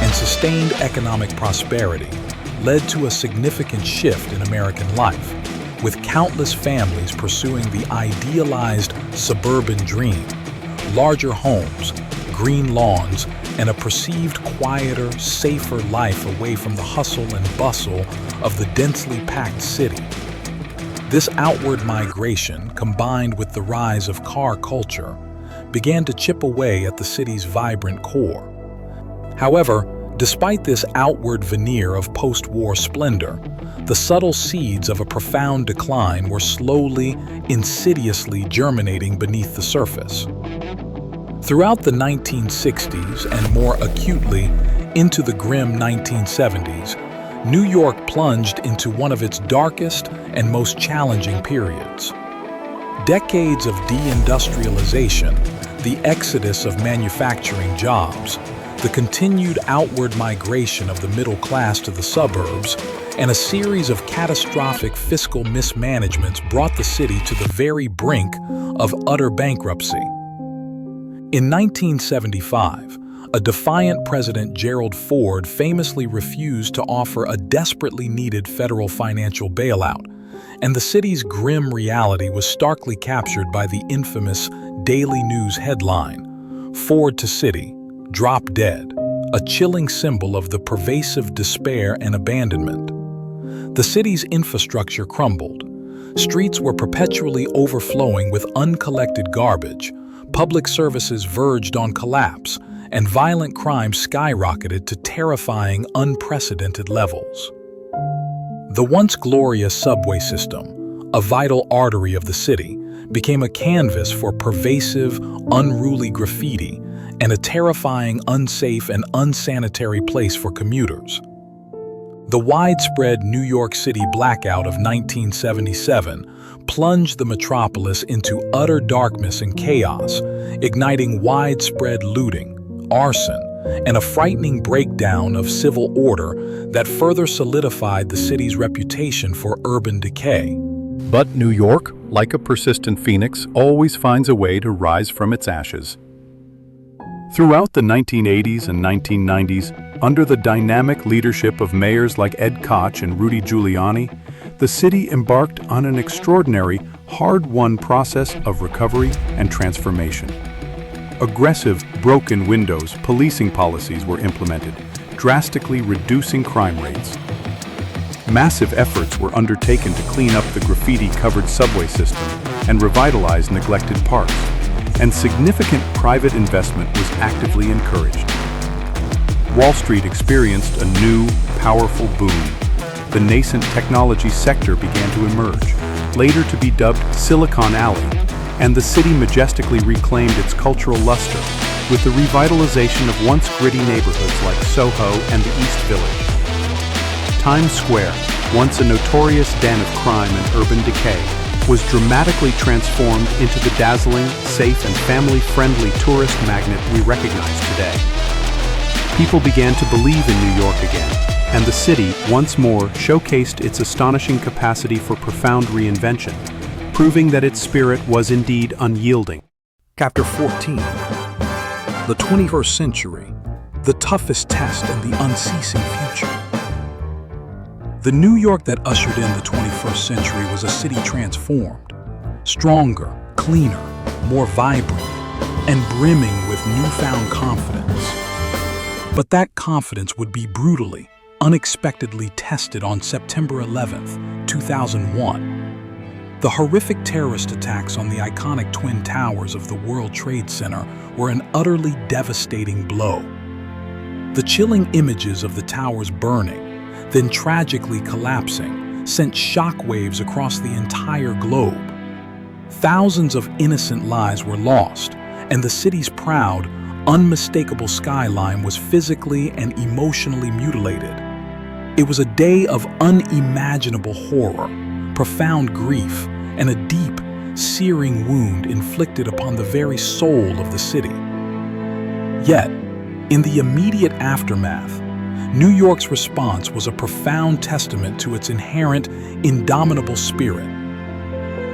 and sustained economic prosperity led to a significant shift in American life, with countless families pursuing the idealized suburban dream, larger homes, green lawns, and a perceived quieter, safer life away from the hustle and bustle of the densely packed city. This outward migration, combined with the rise of car culture, began to chip away at the city's vibrant core. However, despite this outward veneer of post-war splendor, the subtle seeds of a profound decline were slowly, insidiously germinating beneath the surface. Throughout the 1960s and more acutely into the grim 1970s, New York plunged into one of its darkest and most challenging periods. Decades of deindustrialization, the exodus of manufacturing jobs, the continued outward migration of the middle class to the suburbs, and a series of catastrophic fiscal mismanagements brought the city to the very brink of utter bankruptcy. In 1975, a defiant President Gerald Ford famously refused to offer a desperately needed federal financial bailout, and the city's grim reality was starkly captured by the infamous Daily News headline, "Ford to City, Drop Dead," a chilling symbol of the pervasive despair and abandonment. The city's infrastructure crumbled. Streets were perpetually overflowing with uncollected garbage, public services verged on collapse, and violent crime skyrocketed to terrifying, unprecedented levels. The once glorious subway system, a vital artery of the city, became a canvas for pervasive, unruly graffiti and a terrifying, unsafe, and unsanitary place for commuters. The widespread New York City blackout of 1977 plunged the metropolis into utter darkness and chaos, igniting widespread looting, arson, and a frightening breakdown of civil order that further solidified the city's reputation for urban decay. But New York, like a persistent phoenix, always finds a way to rise from its ashes. Throughout the 1980s and 1990s, under the dynamic leadership of mayors like Ed Koch and Rudy Giuliani, the city embarked on an extraordinary, hard-won process of recovery and transformation. Aggressive, broken windows policing policies were implemented, drastically reducing crime rates. Massive efforts were undertaken to clean up the graffiti-covered subway system and revitalize neglected parks. and significant private investment was actively encouraged. Wall Street experienced a new, powerful boom. The nascent technology sector began to emerge, later to be dubbed Silicon Alley, and the city majestically reclaimed its cultural luster with the revitalization of once gritty neighborhoods like Soho and the East Village. Times Square, once a notorious den of crime and urban decay, was dramatically transformed into the dazzling, safe, and family-friendly tourist magnet we recognize today. People began to believe in New York again, and the city once more showcased its astonishing capacity for profound reinvention, proving that its spirit was indeed unyielding. Chapter 14. The 21st Century, the toughest test and the unceasing future. The New York that ushered in the 21st century was a city transformed, stronger, cleaner, more vibrant, and brimming with newfound confidence. But that confidence would be brutally, unexpectedly tested on September 11th, 2001. The horrific terrorist attacks on the iconic Twin Towers of the World Trade Center were an utterly devastating blow. The chilling images of the towers burning, then tragically collapsing, sent shockwaves across the entire globe. Thousands of innocent lives were lost, and the city's proud, unmistakable skyline was physically and emotionally mutilated. It was a day of unimaginable horror, profound grief, and a deep, searing wound inflicted upon the very soul of the city. Yet, in the immediate aftermath, New York's response was a profound testament to its inherent, indomitable spirit.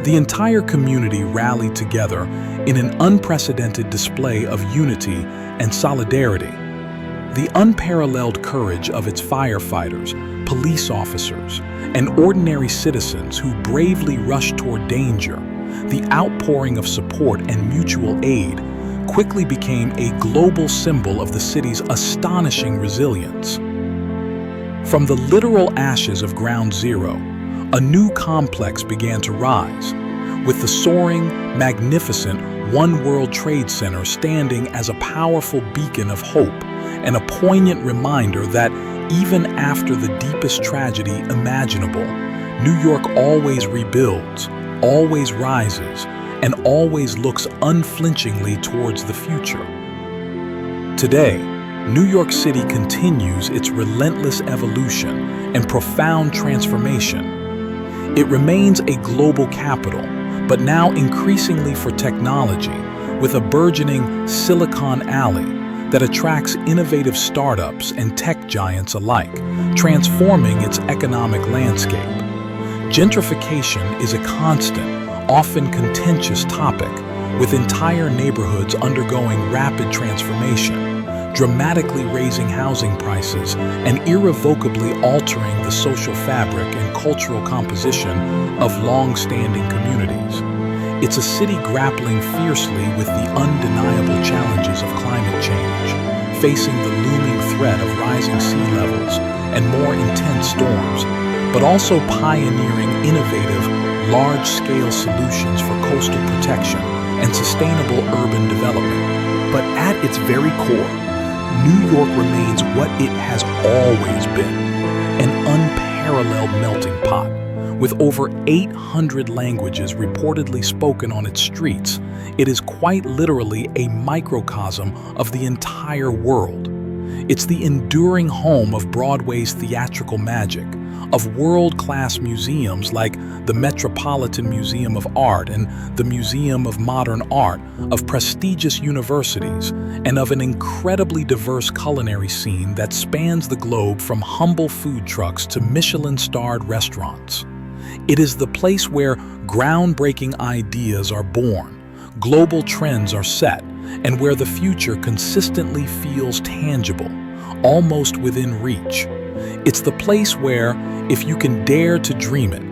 The entire community rallied together in an unprecedented display of unity and solidarity. The unparalleled courage of its firefighters, police officers, and ordinary citizens who bravely rushed toward danger, the outpouring of support and mutual aid, quickly became a global symbol of the city's astonishing resilience. From the literal ashes of Ground Zero, a new complex began to rise, with the soaring, magnificent One World Trade Center standing as a powerful beacon of hope and a poignant reminder that even after the deepest tragedy imaginable, New York always rebuilds, always rises, and always looks unflinchingly towards the future. Today, New York City continues its relentless evolution and profound transformation. It remains a global capital, but now increasingly for technology, with a burgeoning Silicon Alley that attracts innovative startups and tech giants alike, transforming its economic landscape. Gentrification is a constant, often contentious topic, with entire neighborhoods undergoing rapid transformation, dramatically raising housing prices and irrevocably altering the social fabric and cultural composition of long-standing communities. It's a city grappling fiercely with the undeniable challenges of climate change, facing the looming threat of rising sea levels and more intense storms, but also pioneering innovative, large-scale solutions for coastal protection and sustainable urban development. But at its very core, New York remains what it has always been, an unparalleled melting pot. With over 800 languages reportedly spoken on its streets, it is quite literally a microcosm of the entire world. It's the enduring home of Broadway's theatrical magic, of world-class museums like the Metropolitan Museum of Art and the Museum of Modern Art, of prestigious universities, and of an incredibly diverse culinary scene that spans the globe from humble food trucks to Michelin-starred restaurants. It is the place where groundbreaking ideas are born, global trends are set, and where the future consistently feels tangible, almost within reach. It's the place where, if you can dare to dream it,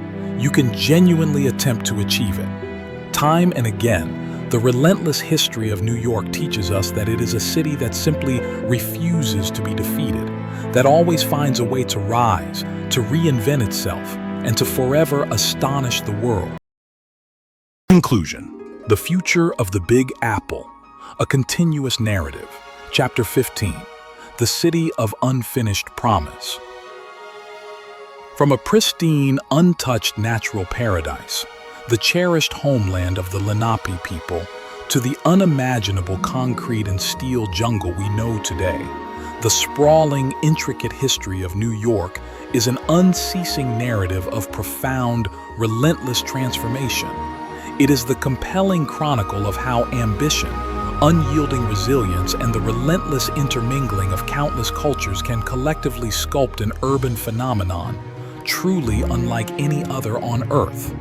you can genuinely attempt to achieve it. Time and again, the relentless history of New York teaches us that it is a city that simply refuses to be defeated, that always finds a way to rise, to reinvent itself, and to forever astonish the world. Conclusion. The Future of the Big Apple, a continuous narrative. Chapter 15, The City of Unfinished Promise. From a pristine, untouched natural paradise, the cherished homeland of the Lenape people, to the unimaginable concrete and steel jungle we know today, the sprawling, intricate history of New York is an unceasing narrative of profound, relentless transformation. It is the compelling chronicle of how ambition, unyielding resilience, and the relentless intermingling of countless cultures can collectively sculpt an urban phenomenon truly unlike any other on Earth.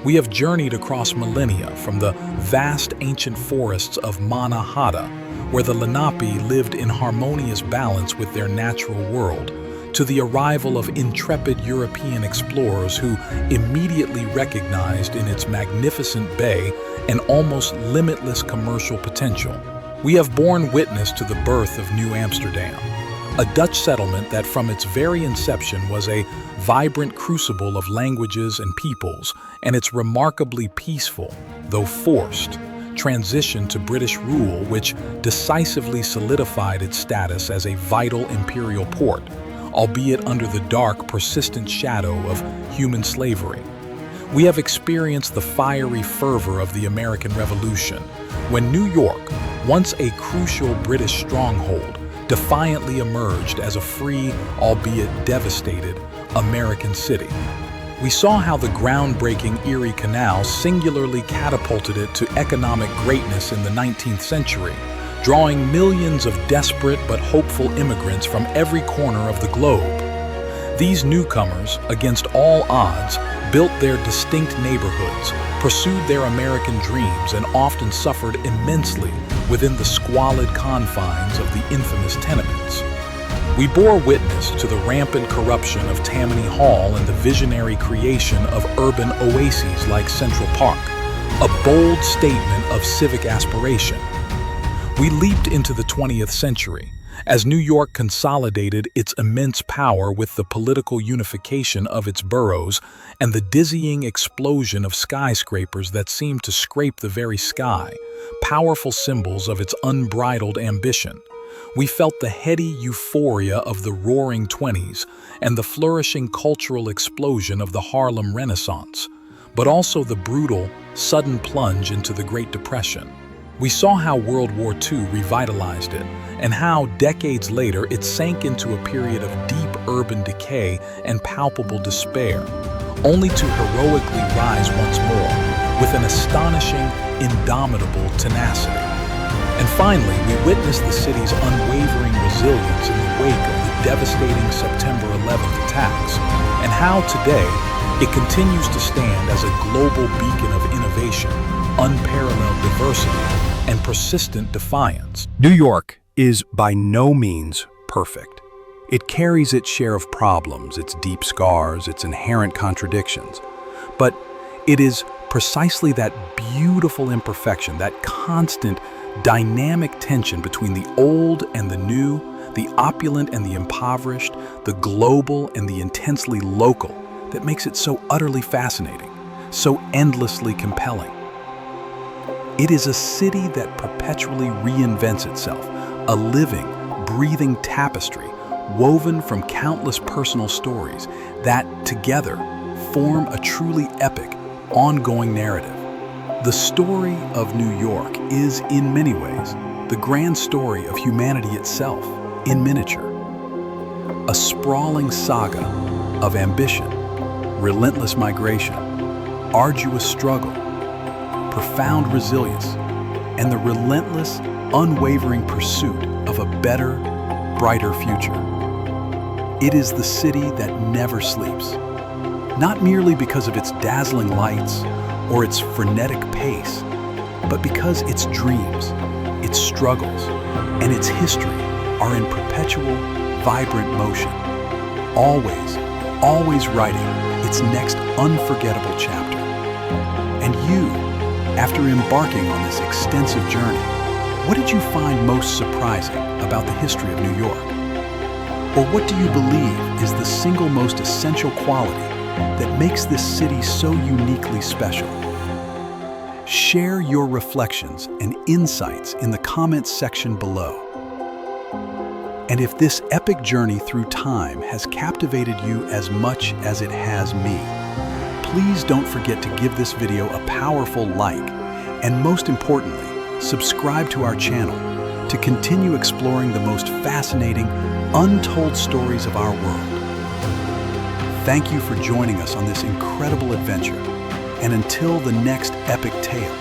We have journeyed across millennia from the vast ancient forests of Mannahatta, where the Lenape lived in harmonious balance with their natural world, to the arrival of intrepid European explorers who immediately recognized in its magnificent bay an almost limitless commercial potential. We have borne witness to the birth of New Amsterdam, a Dutch settlement that from its very inception was a vibrant crucible of languages and peoples, and its remarkably peaceful, though forced, transition to British rule, which decisively solidified its status as a vital imperial port, albeit under the dark, persistent shadow of human slavery. We have experienced the fiery fervor of the American Revolution, when New York, once a crucial British stronghold, defiantly emerged as a free, albeit devastated, American city. We saw how the groundbreaking Erie Canal singularly catapulted it to economic greatness in the 19th century, drawing millions of desperate but hopeful immigrants from every corner of the globe. These newcomers, against all odds, built their distinct neighborhoods, pursued their American dreams, and often suffered immensely within the squalid confines of the infamous tenements. We bore witness to the rampant corruption of Tammany Hall and the visionary creation of urban oases like Central Park, a bold statement of civic aspiration. We leaped into the 20th century as New York consolidated its immense power with the political unification of its boroughs and the dizzying explosion of skyscrapers that seemed to scrape the very sky, powerful symbols of its unbridled ambition. We felt the heady euphoria of the Roaring Twenties and the flourishing cultural explosion of the Harlem Renaissance, but also the brutal, sudden plunge into the Great Depression. We saw how World War II revitalized it, and how, decades later, it sank into a period of deep urban decay and palpable despair, only to heroically rise once more, with an astonishing, indomitable tenacity. And finally, we witnessed the city's unwavering resilience in the wake of the devastating September 11th attacks, and how today it continues to stand as a global beacon of innovation, unparalleled diversity, and persistent defiance. New York is by no means perfect. It carries its share of problems, its deep scars, its inherent contradictions. But it is precisely that beautiful imperfection, that constant, dynamic tension between the old and the new, the opulent and the impoverished, the global and the intensely local, that makes it so utterly fascinating, so endlessly compelling. It is a city that perpetually reinvents itself, a living, breathing tapestry woven from countless personal stories that, together, form a truly epic, ongoing narrative. The story of New York is, in many ways, the grand story of humanity itself, in miniature. A sprawling saga of ambition, relentless migration, arduous struggle, profound resilience, and the relentless, unwavering pursuit of a better, brighter future. It is the city that never sleeps, not merely because of its dazzling lights or its frenetic pace, but because its dreams, its struggles, and its history are in perpetual, vibrant motion, always writing its next unforgettable chapter. And you, after embarking on this extensive journey, what did you find most surprising about the history of New York? Or what do you believe is the single most essential quality that makes this city so uniquely special? Share your reflections and insights in the comments section below. And if this epic journey through time has captivated you as much as it has me, please don't forget to give this video a powerful like, and most importantly, subscribe to our channel to continue exploring the most fascinating, untold stories of our world. Thank you for joining us on this incredible adventure, and until the next epic tale,